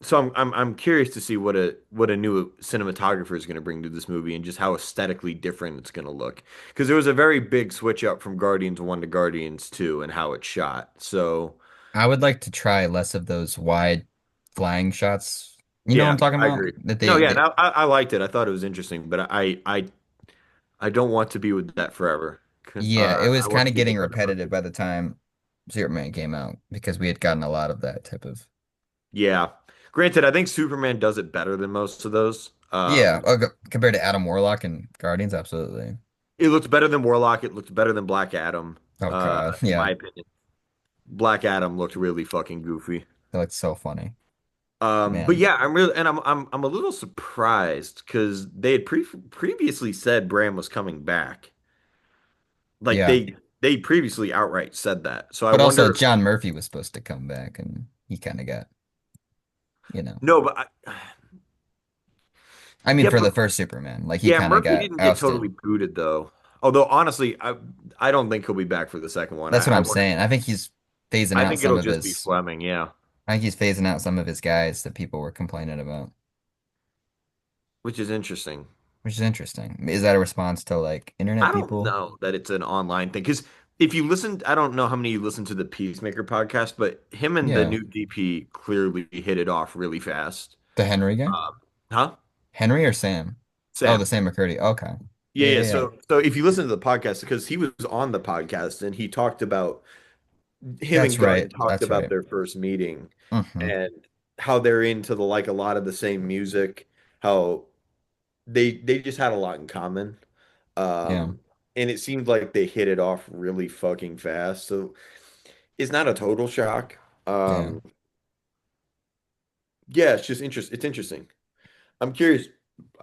so I'm curious to see what a new cinematographer is going to bring to this movie and just how aesthetically different it's going to look. Because there was a very big switch up from Guardians 1 to Guardians 2 and how it's shot. So I would like to try less of those wide flying shots. You know what I'm yeah, talking I about? agree. That No, yeah, and they I liked it. I thought it was interesting, but I don't want to be with that forever. yeah, it was I want kind to of be with a getting better repetitive version. by the time Superman came out because we had gotten a lot of that type of Yeah. Granted, I think Superman does it better than most of those. yeah, compared to Adam Warlock and Guardians, absolutely. It looks better than Warlock. It looks better than Black Adam, Oh God, in yeah, my opinion. Black Adam looked really fucking goofy. that looks so funny, But man. yeah, I'm really and I'm a little surprised because they had previously said Bram was coming back. Like Yeah, they previously outright said that. So I but also wonder. John Murphy was supposed to come back, and he kind of got, you know. No, but I mean, yeah, for but the first Superman, like he yeah, kind of Murphy got didn't get totally ousted. booted though. Although honestly, I don't think he'll be back for the second one. That's what I I'm wonder. saying. I think he's phasing I out think some it'll of just be his. Fleming. Yeah, I think he's phasing out some of his guys that people were complaining about, which is interesting. which is interesting. Is that a response to like internet I don't people? know that it's an online thing because if you listen, I don't know how many you listen to the Peacemaker podcast, but him and the Yeah, new DP clearly hit it off really fast. the Henry guy, Huh? Henry or Sam? Oh, the Sam. Sam McCurdy. Okay, Yeah, yeah, yeah. yeah, yeah. So if you listen to the podcast, because he was on the podcast and he talked about him That's and Gunn right. talked That's about right. their first meeting Hmm. and how they're into the like a lot of the same music, how they just had a lot in common. Yeah, Um, and it seemed like they hit it off really fucking fast. So it's not a total shock. yeah, Um, yeah, it's just It's interesting. I'm curious.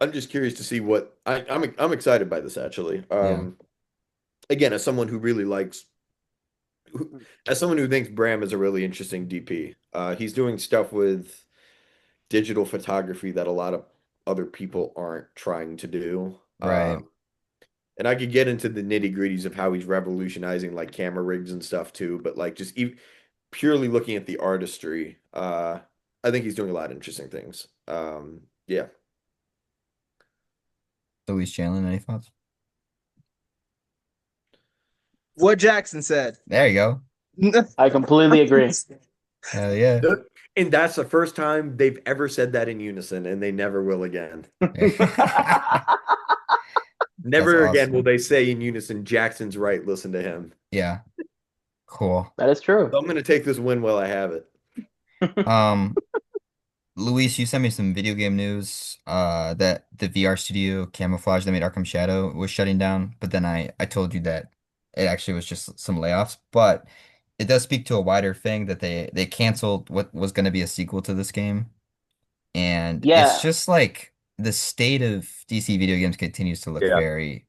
I'm just curious to see what I'm excited by this actually. yeah. Again, as someone who really likes, as someone who thinks Bram is a really interesting DP. He's doing stuff with digital photography that a lot of other people aren't trying to do. Right. And I could get into the nitty gritties of how he's revolutionizing like camera rigs and stuff too, but like just purely looking at the artistry, I think he's doing a lot of interesting things. Yeah. Louise Chandler, any thoughts? What Jackson said. There you go. I completely agree. Hell yeah. And that's the first time they've ever said that in unison, and they never will again. That's Never again will awesome. they say in unison, Jackson's right, listen to him. Yeah, cool. That is true. So I'm going to take this win while I have it. Um, Luis, you sent me some video game news that the VR studio Camouflage that made Arkham Shadow was shutting down, but then I told you that it actually was just some layoffs, but it does speak to a wider thing that they canceled what was going to be a sequel to this game, and it's Yeah, just like the state of DC video games continues to look Yeah. very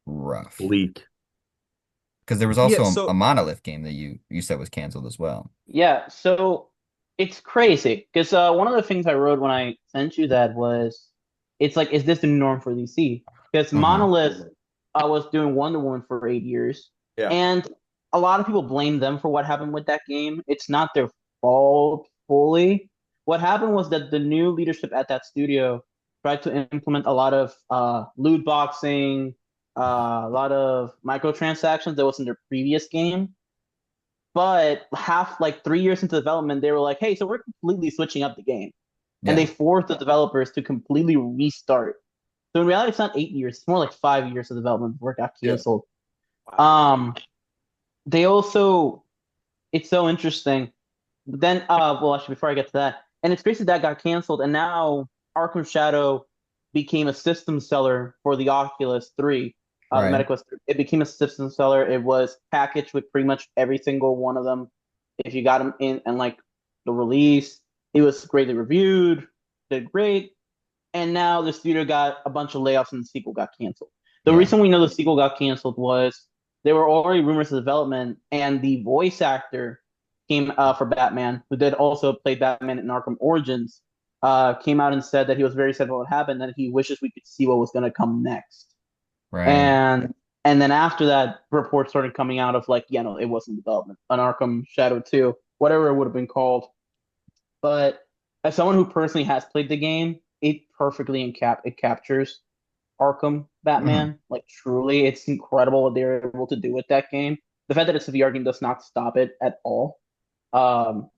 rough. Bleak. Because there was Yeah, also a so Monolith game that you said was canceled as well. yeah. So it's crazy because one of the things I wrote when I sent you that was, it's like, is this the new norm for DC? Because Hmm. Monolith, was doing Wonder Woman for 8 years, Yeah. and a lot of people blame them for what happened with that game. It's not their fault fully. What happened was that the new leadership at that studio tried to implement a lot of loot boxing, a lot of microtransactions that was in their previous game. But half, like 3 years into development, they were like, "Hey, so we're completely switching up the game," and they Yeah. forced the developers to completely restart. So in reality, it's not 8 years; it's more like 5 years of development before it got Yeah. canceled. Wow. Um, they also, it's so interesting. Then, well, actually, before I get to that, and it's crazy that got canceled, and now Arkham Shadow became a system seller for the Oculus 3, the Right. MetaQuest 3. It became a system seller. It was packaged with pretty much every single one of them. If you got them in and like the release, it was greatly reviewed, did great, and now the studio got a bunch of layoffs and the sequel got canceled. The Yeah. reason we know the sequel got canceled was there were already rumors of development, and the voice actor came for Batman, who did also play Batman in Arkham Origins, came out and said that he was very sad about what happened, and he wishes we could see what was going to come next. Right. And and then after that, reports started coming out of like, yeah, no, it wasn't development, an Arkham Shadow 2, whatever it would have been called. But as someone who personally has played the game, it perfectly it captures Arkham Hmm. Batman. Like truly, it's incredible what they're able to do with that game. The fact that it's a VR game does not stop it at all. Um,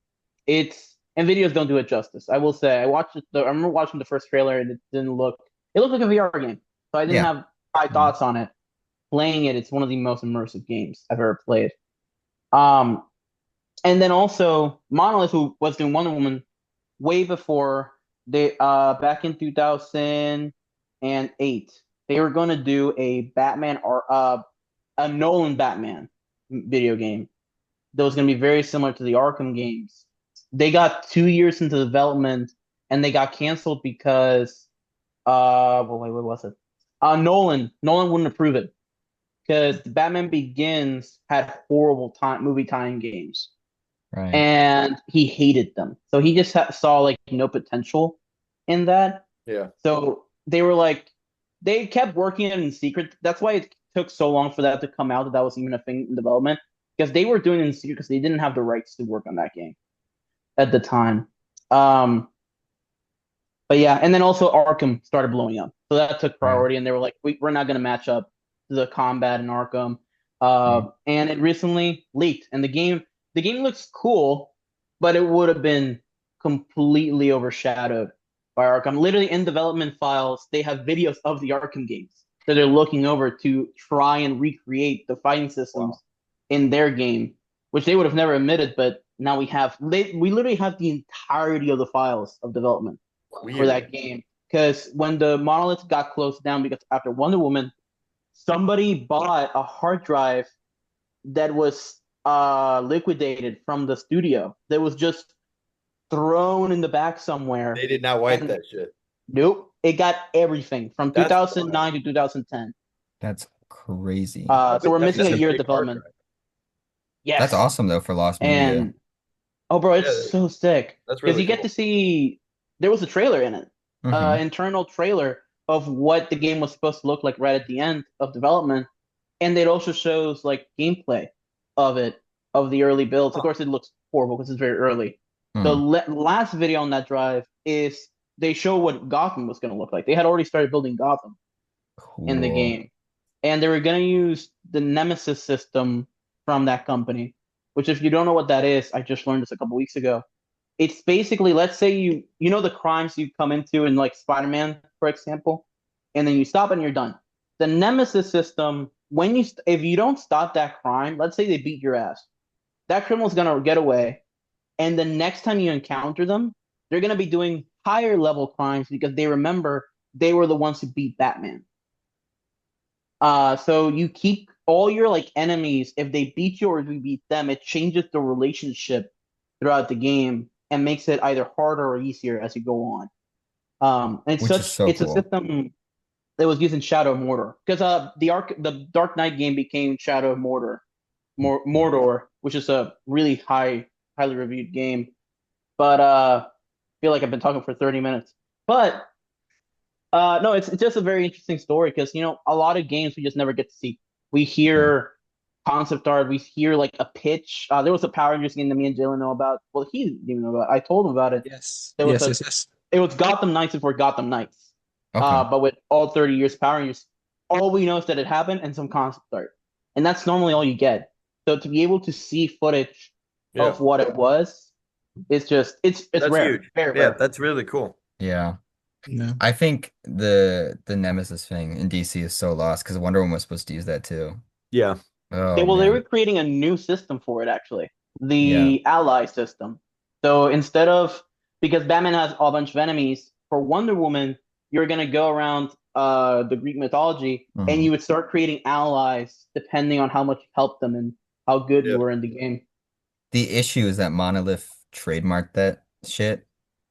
it's and videos don't do it justice. I will say, I remember watching the first trailer and it didn't look. It looked like a VR game, so I didn't Yeah. have high Yeah. thoughts on it. Playing it, it's one of the most immersive games I've ever played. Um, and then also Monolith, who was doing Wonder Woman way before they back in 2008, they were going to do a Batman or a Nolan Batman video game that was going to be very similar to the Arkham games. They got 2 years into development and they got canceled because well, wait, what was it? Nolan wouldn't approve it because Batman Begins had horrible time movie time games Right. and he hated them. So he just saw like no potential in that. Yeah. So they were like, they kept working it in secret. That's why it took so long for that to come out that that was even a thing in development because they were doing it in secret because they didn't have the rights to work on that game at the time. Um, but yeah, and then also Arkham started blowing up, so that took Right. priority, and they were like, we're not going to match up the combat in Arkham. Mm. And it recently leaked, and the game looks cool, but it would have been completely overshadowed by Arkham. Literally in development files, they have videos of the Arkham games that they're looking over to try and recreate the fighting systems Wow. in their game, which they would have never admitted, but now we literally have the entirety of the files of development for Weird. that game. Because when the monolith got closed down, because after Wonder Woman, somebody bought a hard drive that was liquidated from the studio that was just thrown in the back somewhere. They did not wipe And that shit. nope, it got everything from That's wild. 2009 to 2010. That's crazy. So we're missing That's a a year of big hard development. drive. That's Yes. awesome though for lost media. And oh, bro, it's Yeah, so sick that's because really you get to cool. see there was a trailer in it, Hmm. internal trailer of what the game was supposed to look like right at the end of development, and it also shows like gameplay of it of the early builds. Of Huh. course, it looks horrible because it's very early. The Hmm. last video on that drive is they show what Gotham was going to look like. They had already started building Gotham in the Cool. game, and they were going to use the Nemesis system from that company. Which, if you don't know what that is, I just learned this a couple weeks ago. It's basically, let's say you know the crimes you come into in like Spider-Man, for example, and then you stop and you're done. The Nemesis system, if you don't stop that crime, let's say they beat your ass, that criminal's gonna get away, and the next time you encounter them, they're gonna be doing higher level crimes because they remember they were the ones who beat Batman. So you keep all your like enemies, if they beat you or if you beat them, it changes the relationship throughout the game and makes it either harder or easier as you go on. And Which is so it's a cool. system that was used in Shadow of Mordor because the Dark Knight game became Shadow of Mordor, which is a really highly reviewed game. But I feel like I've been talking for 30 minutes. But no, it's just a very interesting story because a lot of games we just never get to see. We Yeah. hear concept art, we hear like a pitch. There was a Power Rangers game that me and Jalen know about. Well, he didn't even know about. I told him about it. Yes, There was yes, a yes, yes. it was Gotham Knights before Gotham Knights. Okay. But with all 30 years Power Rangers, all we know is that it happened and some concept art, and that's normally all you get. So to be able to see footage Yeah. of what it was, it's That's rare, huge. very Yeah, rare. that's really cool. Yeah. No. I think the Nemesis thing in DC is so lost because Wonder Woman was supposed to use that too. Yeah. They, Oh well, they were man. creating a new system for it, actually, Yeah. the Ally system. So instead of because Batman has a bunch of enemies. For Wonder Woman, you're gonna go around the Greek mythology and Mhm. you would start creating allies depending on how much you helped them and how good Yeah. you were in the game. The issue is that Monolith trademarked that shit,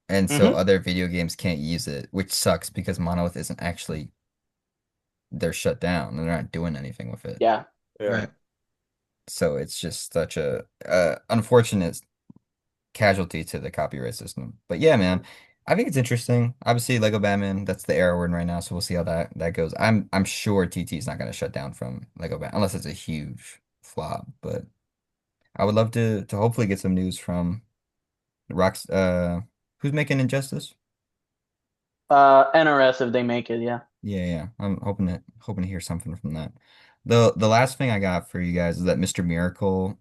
and so Hmm. other video games can't use it, which sucks because Monolith isn't actually they're shut down. They're not doing anything with it. Yeah. Yeah. Right. So it's just such a unfortunate casualty to the copyright system. But yeah, man, I think it's interesting. Obviously, Lego Batman, that's the era we're in right now, so we'll see how that goes. I'm sure TT is not going to shut down from Lego Batman unless it's a huge flop. But I would love to hopefully get some news from Rocks. Who's making Injustice? NRS if they make it, yeah. Yeah, yeah. I'm hoping to hear something from that. The last thing I got for you guys is that Mr. Miracle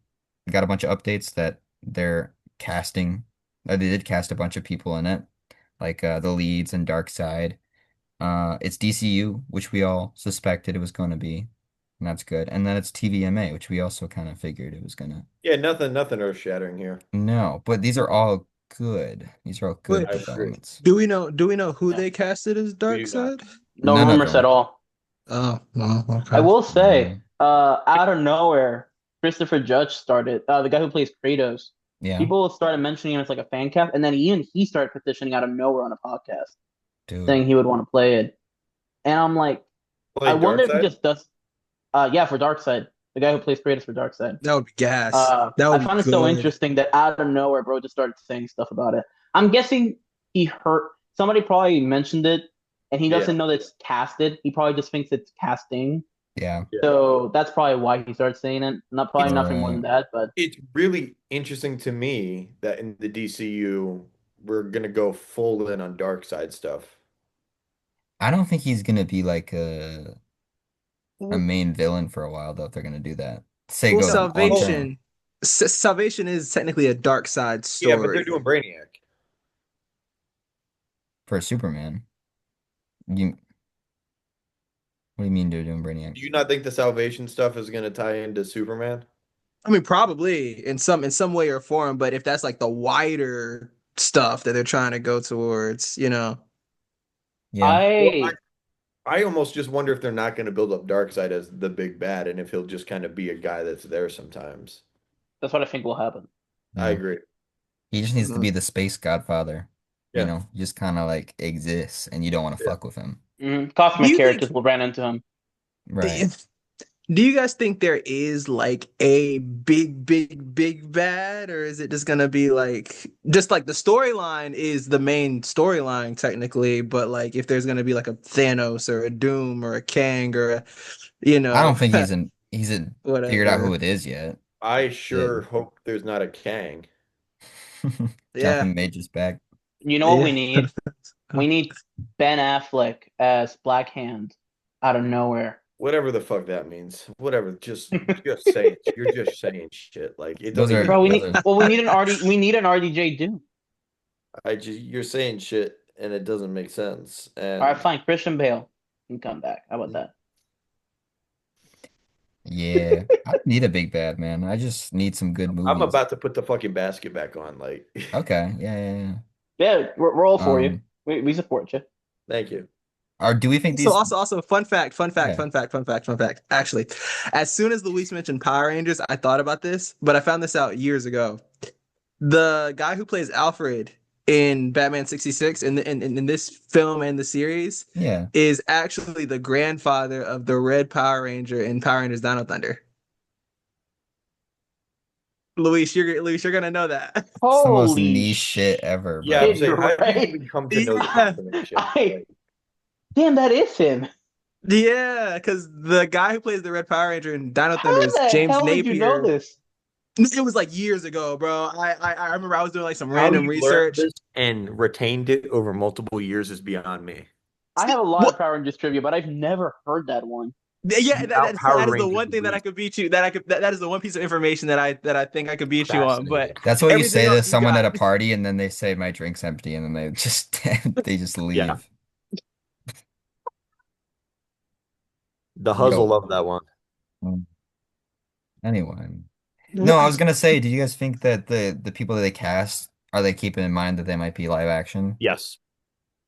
got a bunch of updates that they're casting. They did cast a bunch of people in it, like the leads and Darkseid. It's DCU, which we all suspected it was going to be, and that's good. And then it's TVMA, which we also kind of figured it was gonna. Yeah, nothing earth-shattering here. No, but these are all good. These are all Wait, good I agree. developments. do we know who Yeah. they casted as We do not. Darkseid? No None of rumors at them. all. Oh, well, I okay. will say, No. out of nowhere, Christopher Judge started, the guy who plays Kratos. Yeah, People started mentioning him as like a fan cast, and then even he started petitioning out of nowhere on a podcast dude. saying he would want to play it. And I'm like, I Playing wonder Dark if he Side? just does. Yeah, for Darkseid, the guy who plays Kratos for Darkseid. That would be gas. That I would be find it so good. interesting that out of nowhere, bro, just started saying stuff about it. I'm guessing he heard somebody probably mentioned it, and he Yeah. doesn't know that it's casted. He probably just thinks it's casting. Yeah. Yeah. So that's probably why he started saying it. Not probably It's nothing more than Right. that, but it's really interesting to me that in the DCU we're gonna go full in on dark side stuff. I don't think he's gonna be like a Well, main villain for a while though if they're gonna do that. Say well, go long Oh, term Salvation is technically a dark side yeah, but they're story. doing Brainiac. for Superman. You what do you mean they're doing Brainiac? Do you not think the Salvation stuff is gonna tie into Superman? I mean, probably in some way or form, but if that's like the wider stuff that they're trying to go towards, Yeah. Well, I I almost just wonder if they're not gonna build up Darkseid as the big bad and if he'll just kind of be a guy that's there sometimes. that's what I think will happen. I Yeah. agree. He just needs to Mm, be the space godfather. Yeah. Just kind of like exists and you don't want to Yeah. fuck with him. Cosmic do you think characters will run into him. Right. do you guys think there is like a big bad, or is it just gonna be like just like the storyline is the main storyline technically, but like if there's gonna be like a Thanos or a Doom or a Kang or a, you I know, don't think he's figured out who whatever. it is yet. I Yeah. sure hope there's not a Kang. Yeah. Jonathan Majors back. You know what Yeah. we need? We need Ben Affleck as Black Hand out of nowhere. Whatever the fuck that means. Whatever. Just say it. You're just saying shit. Like it don't Those even are Bro, those are we need an RDJ Doom. you're saying shit and it doesn't make sense. All right, And fine. Christian Bale can come back. How about that? yeah. I don't need a big bad man. I just need some good I'm movies. about to put the fucking basket back on. Like, Okay. Yeah, yeah, yeah. Yeah, we're all for you. Um, We support you. thank you. or do we think So these? also Yeah, fun fact. Actually, as soon as Luis mentioned Power Rangers, I thought about this, but I found this out years ago. The guy who plays Alfred in Batman 66 in this film and the series yeah. is actually the grandfather of the Red Power Ranger in Power Rangers Dino Thunder. Luis, you're gonna know that. It's the most Holy niche shit ever, Yeah, I'm shit, bro. saying, you're how do you right. even come to know this Yeah. information? I damn, that is him. Yeah, because the guy who plays the Red Power Ranger in Dino How Thunder in is the James hell did you know Napier. this? It was like years ago, bro. I remember I was doing like some How random you learned research. this and retained it over multiple years is beyond me. I See, have a lot of what? Power Rangers trivia, but I've never heard that one. Yeah, You out Power that is the Rangers one thing that I Luis. could beat you. That is the one piece of information that I think I could beat you on. But Fascinating. That's what you everything say to else you someone at got. a party, and then they say my drink's empty, and then they just they just Yeah, leave. the Yo. hustle of that one. Mm. Anyway, no, I was gonna say, do you guys think that the people that they cast Are they keeping in mind that they might be live action? Yes.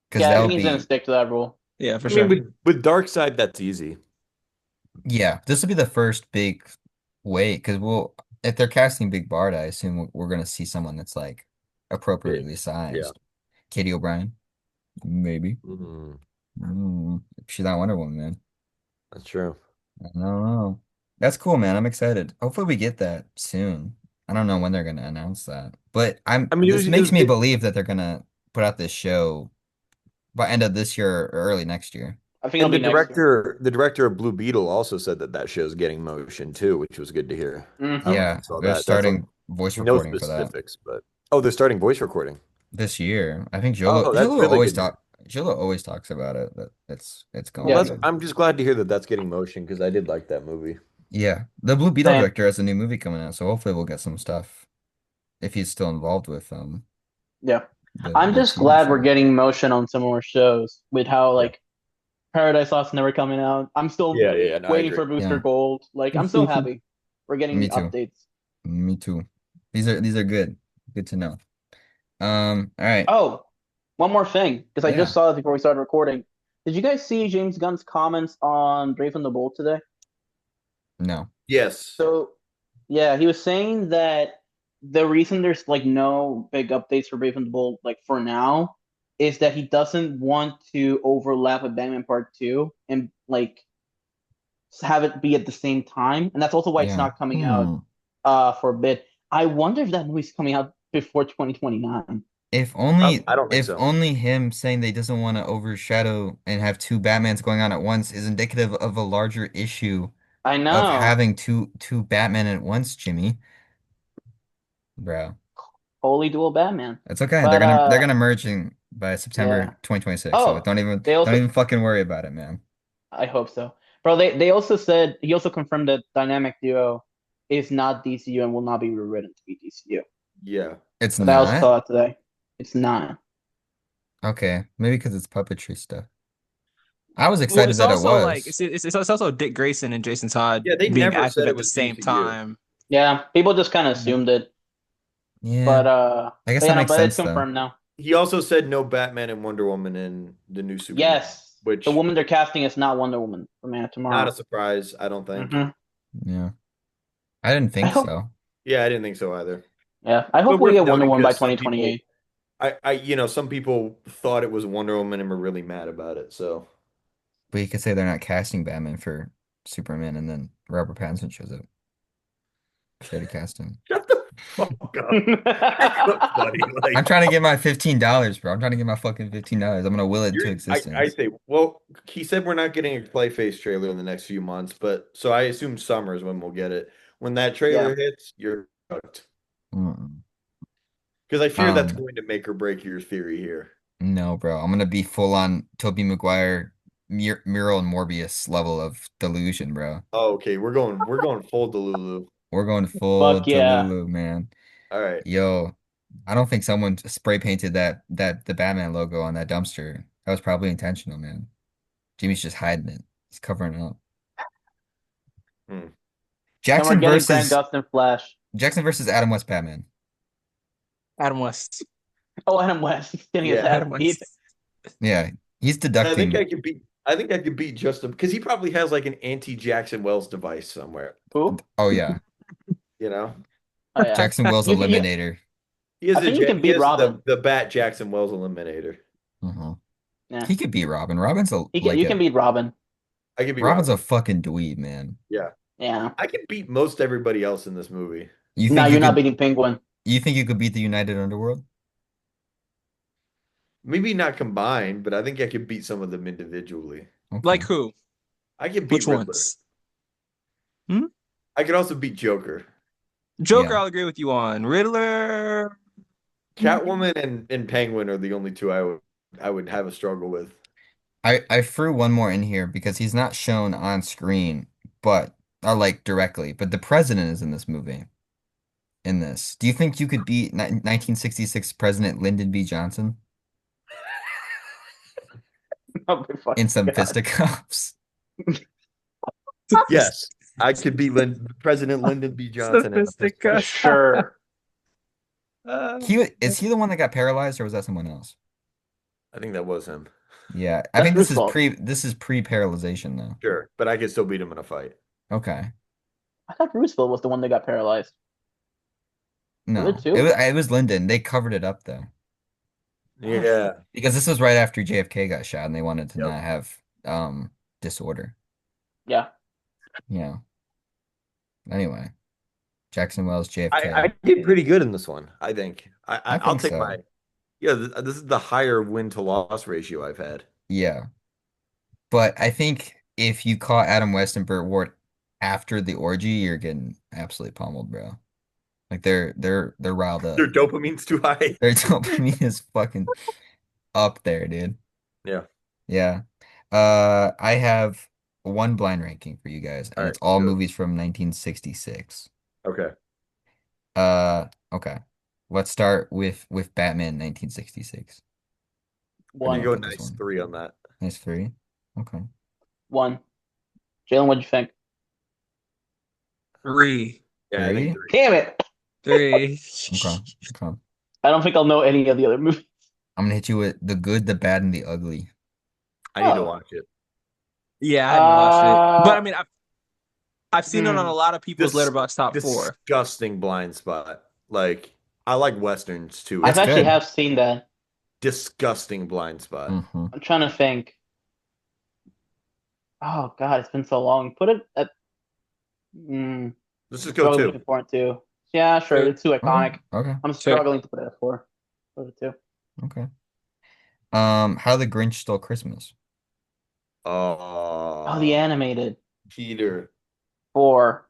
Because Yeah, I that think would he's gonna be, stick to that rule. Yeah, for I mean, sure. with Dark Side, that's easy. yeah, this would be the first big wait. Because if they're casting Big Bard, I assume we're gonna see someone that's like Big. appropriately Yeah. sized. Katie O'Brien, maybe. Mhm. She's not Wonder Woman, man. That's true. I don't know. That's cool, man. I'm excited. Hopefully we get that soon. I don't know when they're gonna announce that, but I mean, this makes me it believe that they're gonna put out this show by end of this year or early next year. I think it'll and be next year. the director of Blue Beetle also said that that show's getting motion too, which was good to hear. I don't know if Mm-hmm. you Yeah, saw they're that. That's starting voice no recording for that specifics, but oh, they're starting voice recording. this year. I think Oh, that's really good to hear. Jolo always talks about it, that it's Well, going Yeah, that's good. I'm just glad to hear that that's getting motion because I did like that movie. Yeah, the Blue Beetle same. director has a new movie coming out, so hopefully we'll get some stuff if he's still involved with Yeah. I'm the just TV glad we're show. getting motion on some more shows with how Yeah. like Paradise Lost never coming out. I'm still Yeah, no, I waiting agree. for Booster Yeah, Gold. Like I'm so happy we're me getting too. updates. Me too. These are good. Good to know. All right. Oh, one more thing, because I just Yeah. saw it before we started recording. Did you guys see James Gunn's comments on Brave and the Bold today? No. Yes. So, yeah, he was saying that the reason there's like no big updates for Brave and the Bold, like for now, is that he doesn't want to overlap with Batman Part 2 and like have it be at the same time. And that's also why it's Yeah. not coming out for a bit. I wonder if that movie's coming out before 2029. I don't think If so. only him saying they doesn't want to overshadow and have two Batmans going on at once is indicative of a larger issue I of know. having two Batman at once, Jimmy. Bro. Holy dual Batman. It's okay. But They're gonna merge in by yeah. September 2026. So Oh, they don't also even fucking worry about it, man. I hope so. Bro, they also said he also confirmed that Dynamic Duo is not DCU and will not be rewritten to be DCU. Yeah. It's But I also not? saw it today. It's not. Okay. Maybe because it's puppetry stuff. I was Well, excited it's that it also like was. it's also Dick Grayson and Jason Todd Yeah, they being never active said at it the was same DCU. time. Yeah, people just kind of Yeah. assumed it. Yeah. I guess But yeah, that no, makes but it's sense though. confirmed now. He also said no Batman and Wonder Woman in the new Superman, Yes, the which woman they're casting is not Wonder Woman for Man of not a Tomorrow. surprise, I don't think. hmm Yeah. I didn't I think hope. so. Yeah, I didn't think so either. Yeah, I hope But we worth get Wonder noting Woman by because some 2028. people, some people thought it was Wonder Woman and were really mad about it. So But you could say they're not casting Batman for Superman and then Robert Pattinson shows up. Shady casting. shut the fuck up. Buddy. I'm Like trying to get my $15, bro. I'm trying to get my fucking $15. I'm gonna will it into I existence. say, well, he said we're not getting a Clayface trailer in the next few months, but so I assume summer is when we'll get it. When that Yeah, trailer hits, you're hooked. Mm-mm. Because I fear that's Um, going to make or break your theory here. no, bro. I'm gonna be full on Tobey Maguire, Mural and Morbius level of delusion, bro. Oh, okay, we're going full Delulu. We're going full fuck yeah. Delulu, man. All right. Yo, I don't think someone spray painted that the Batman logo on that dumpster. That was probably intentional, man. Jimmy's just hiding it. He's covering it up. Hmm. And we're Jackson getting Grant versus Gustin Flash. Jackson versus Adam West Batman. Adam West. Oh, Adam West getting his Yeah. ass Adam beat. West. Yeah, he's I think deducting. I think I could beat Justin because he probably has like an anti-Jackson Wells device somewhere, Who? Oh yeah, you know? Oh yeah. Jackson Wells You Eliminator. I think you can He beat has Robin. the Bat Jackson Wells eliminator. Uh-huh. Yeah. He could beat Robin. You can beat Robin. I could beat Robin's Robin. a fucking dweeb, man. Yeah. Yeah. I could beat most everybody else in this movie. You No, think you you're not could beating Penguin. you think you could beat the United Underworld? Maybe not combined, but I think I could beat some of them individually. Like Okay. who? I could beat Which Riddler. ones? Hmm? I could also beat Joker. Joker, Yeah. I'll agree with you on. Riddler. Catwoman and Penguin are the only two I would have a struggle with. I threw one more in here because he's not shown on screen, but or like directly, but the president is in this movie. In this. Do you think you could beat 1966 President Lyndon B. Johnson Oh my in fucking some god. fisticuffs? Yes, I could beat President Lyndon B. Johnson in a fist fight. Sophisticated. Sure. Is he the one that got paralyzed, or was that someone else? I think that was him. Yeah, I That's think Bruce Willis. this is pre-paralyzation though. Sure, but I could still beat him in a fight. Okay. I thought Bruce Willis was the one that got paralyzed. Was it No, too? it was Lyndon. They covered it up though Oh shit. Yeah. because this was right after JFK got shot, and they wanted to Yep. not have disorder. Yeah. Yeah. Anyway, Jackson Wells, I JFK. did pretty good in this one, I think. I I'll think take so. my yeah, this is the higher win to loss ratio I've had. Yeah, but I think if you caught Adam West and Burt Ward after the orgy, you're getting absolutely pummeled, bro. Like they're riled Their up. dopamine's too high. Their dopamine is fucking up there, dude. Yeah. Yeah. I have one blind ranking for you guys, All and right, it's all do it. movies from 1966. Okay. Okay. Let's start with Batman 1966. Where I do you can One. want go to put this nice one? three on that. Nice three. Okay. One. Jalen, what'd you think? Three. Yeah, I think Three? three. Damn it. Three. Okay. Okay. I don't think I'll know any of the other movies. I'm gonna hit you with the good, the bad, and the ugly. I need to Oh. watch it. Yeah, I hadn't watched it, but I Uh, mean, I've seen it on a hmm. lot of people's This letterbox top four. disgusting blind spot. Like I like westerns too. I've It's It's actually good. have seen that. disgusting blind spot. Hmm. I'm trying to think. Oh God, it's been so long. Put it at. Mm, Let's I'm just go struggling two. to put it two. Yeah, sure. Two. It's too Okay. iconic. Okay. I'm Two. struggling to put it at four. Put it two. Okay. How the Grinch Stole Christmas. Oh, the Oh, animated Peter. four.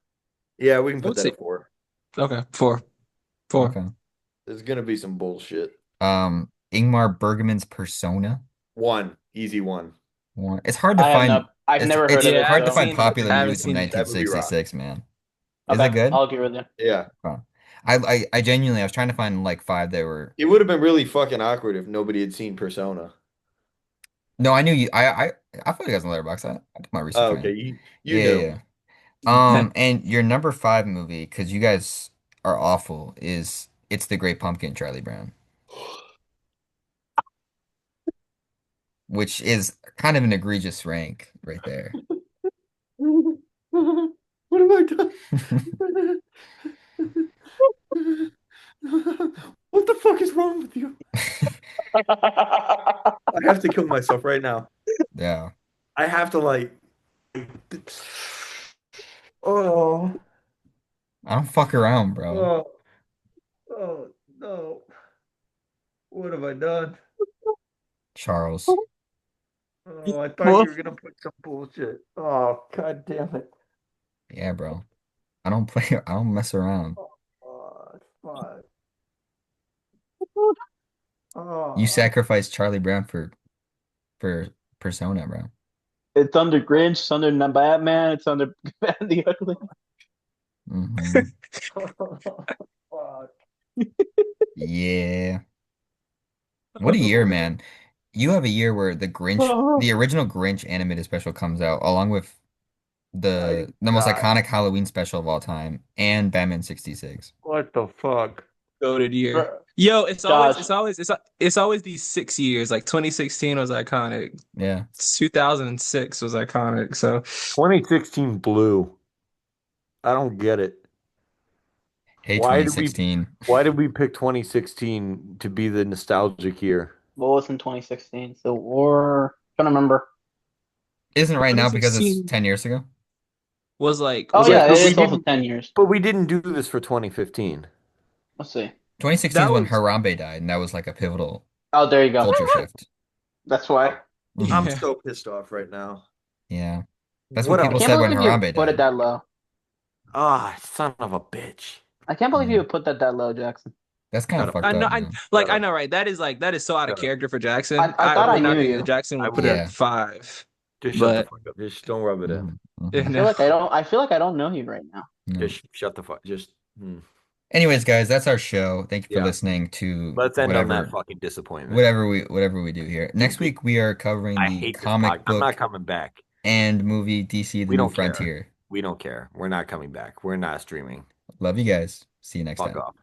Yeah, we can I put would that say at four. okay, four. Four. Okay. There's gonna be some bullshit. Ingmar Bergman's Persona. One, easy one. One. It's hard to I have no. find. I've never heard of Yeah, it. I Hard to haven't So find seen it. popular I haven't movies from seen it. That movie rocks. 1966, man. Is it okay, good? I'll agree with you. Yeah. Oh. I genuinely I was trying to find like five that were. It would have been really fucking awkward if nobody had seen Persona. No, I knew you. I thought you guys on Letterboxd. I did my research, Oh, okay, man. you Yeah, knew. yeah. And your number five movie, because you guys are awful, is It's the Great Pumpkin, Charlie Brown, which is kind of an egregious rank right there. What have I done? What the fuck is wrong with you? I have to kill myself right now. Yeah. I have to like. Oh, I don't fuck around, bro. oh, oh no! What have I done? Charles. Oh, I thought you What? were gonna put some bullshit. Oh, god damn it! Yeah, bro. I don't play, I don't mess around. Oh, fuck. You Oh, sacrificed Charlie Brown for Persona, bro. It's under Grinch. It's under Batman. It's under Batman the Ugly. Hmm. fuck. Yeah. What a year, man. You have a year where the original Grinch animated special comes out along with I the most died. iconic Halloween special of all time and Batman 66. What the fuck? Goated year. Bro, Yo, Josh, it's always these 6 years. Like 2016 was iconic. Yeah. 2006 was iconic. So 2016 blue. I don't get it. Hey, Why did we 2016. why did we pick 2016 to be the nostalgic year? what was in 2016? So, or trying to remember. Isn't right now because it's 2016 10 years ago? Oh was Yeah, yeah, like it but we is also didn't 10 years. but we didn't do this for 2015. Let's see. 2016 is that when was Harambe died, and that was like a pivotal Oh, there you go. culture shift. That's why. I'm Hmm. yeah. so pissed off right now. Yeah. That's what What I people else? can't said when believe you Harambe put it died. that low. Ah, son of a bitch. I can't believe Yeah. you would put that low, Jackson. That's kind of Shut up. fucked I know up, I man. like Shut I up. know, right? That is so out of Shut up. character for Jackson. I I thought I would knew not think that you. Jackson I would put will. it Yeah. at five. Just shut the But fuck up. Just don't rub it in. Hmm. Hmm. I feel no. like I don't. I feel like I don't know you right now. No. Just shut the fuck. Just Anyways, guys, that's our show. Thank you for yeah. listening to Let's end on that fucking disappointment. whatever we do here. Next week we are covering I the hate this comic podcast. I'm not book coming back. and movie DC The We New don't care. Frontier. We don't care. We're not coming back. We're not streaming. Love you guys. See you next Fuck time. off.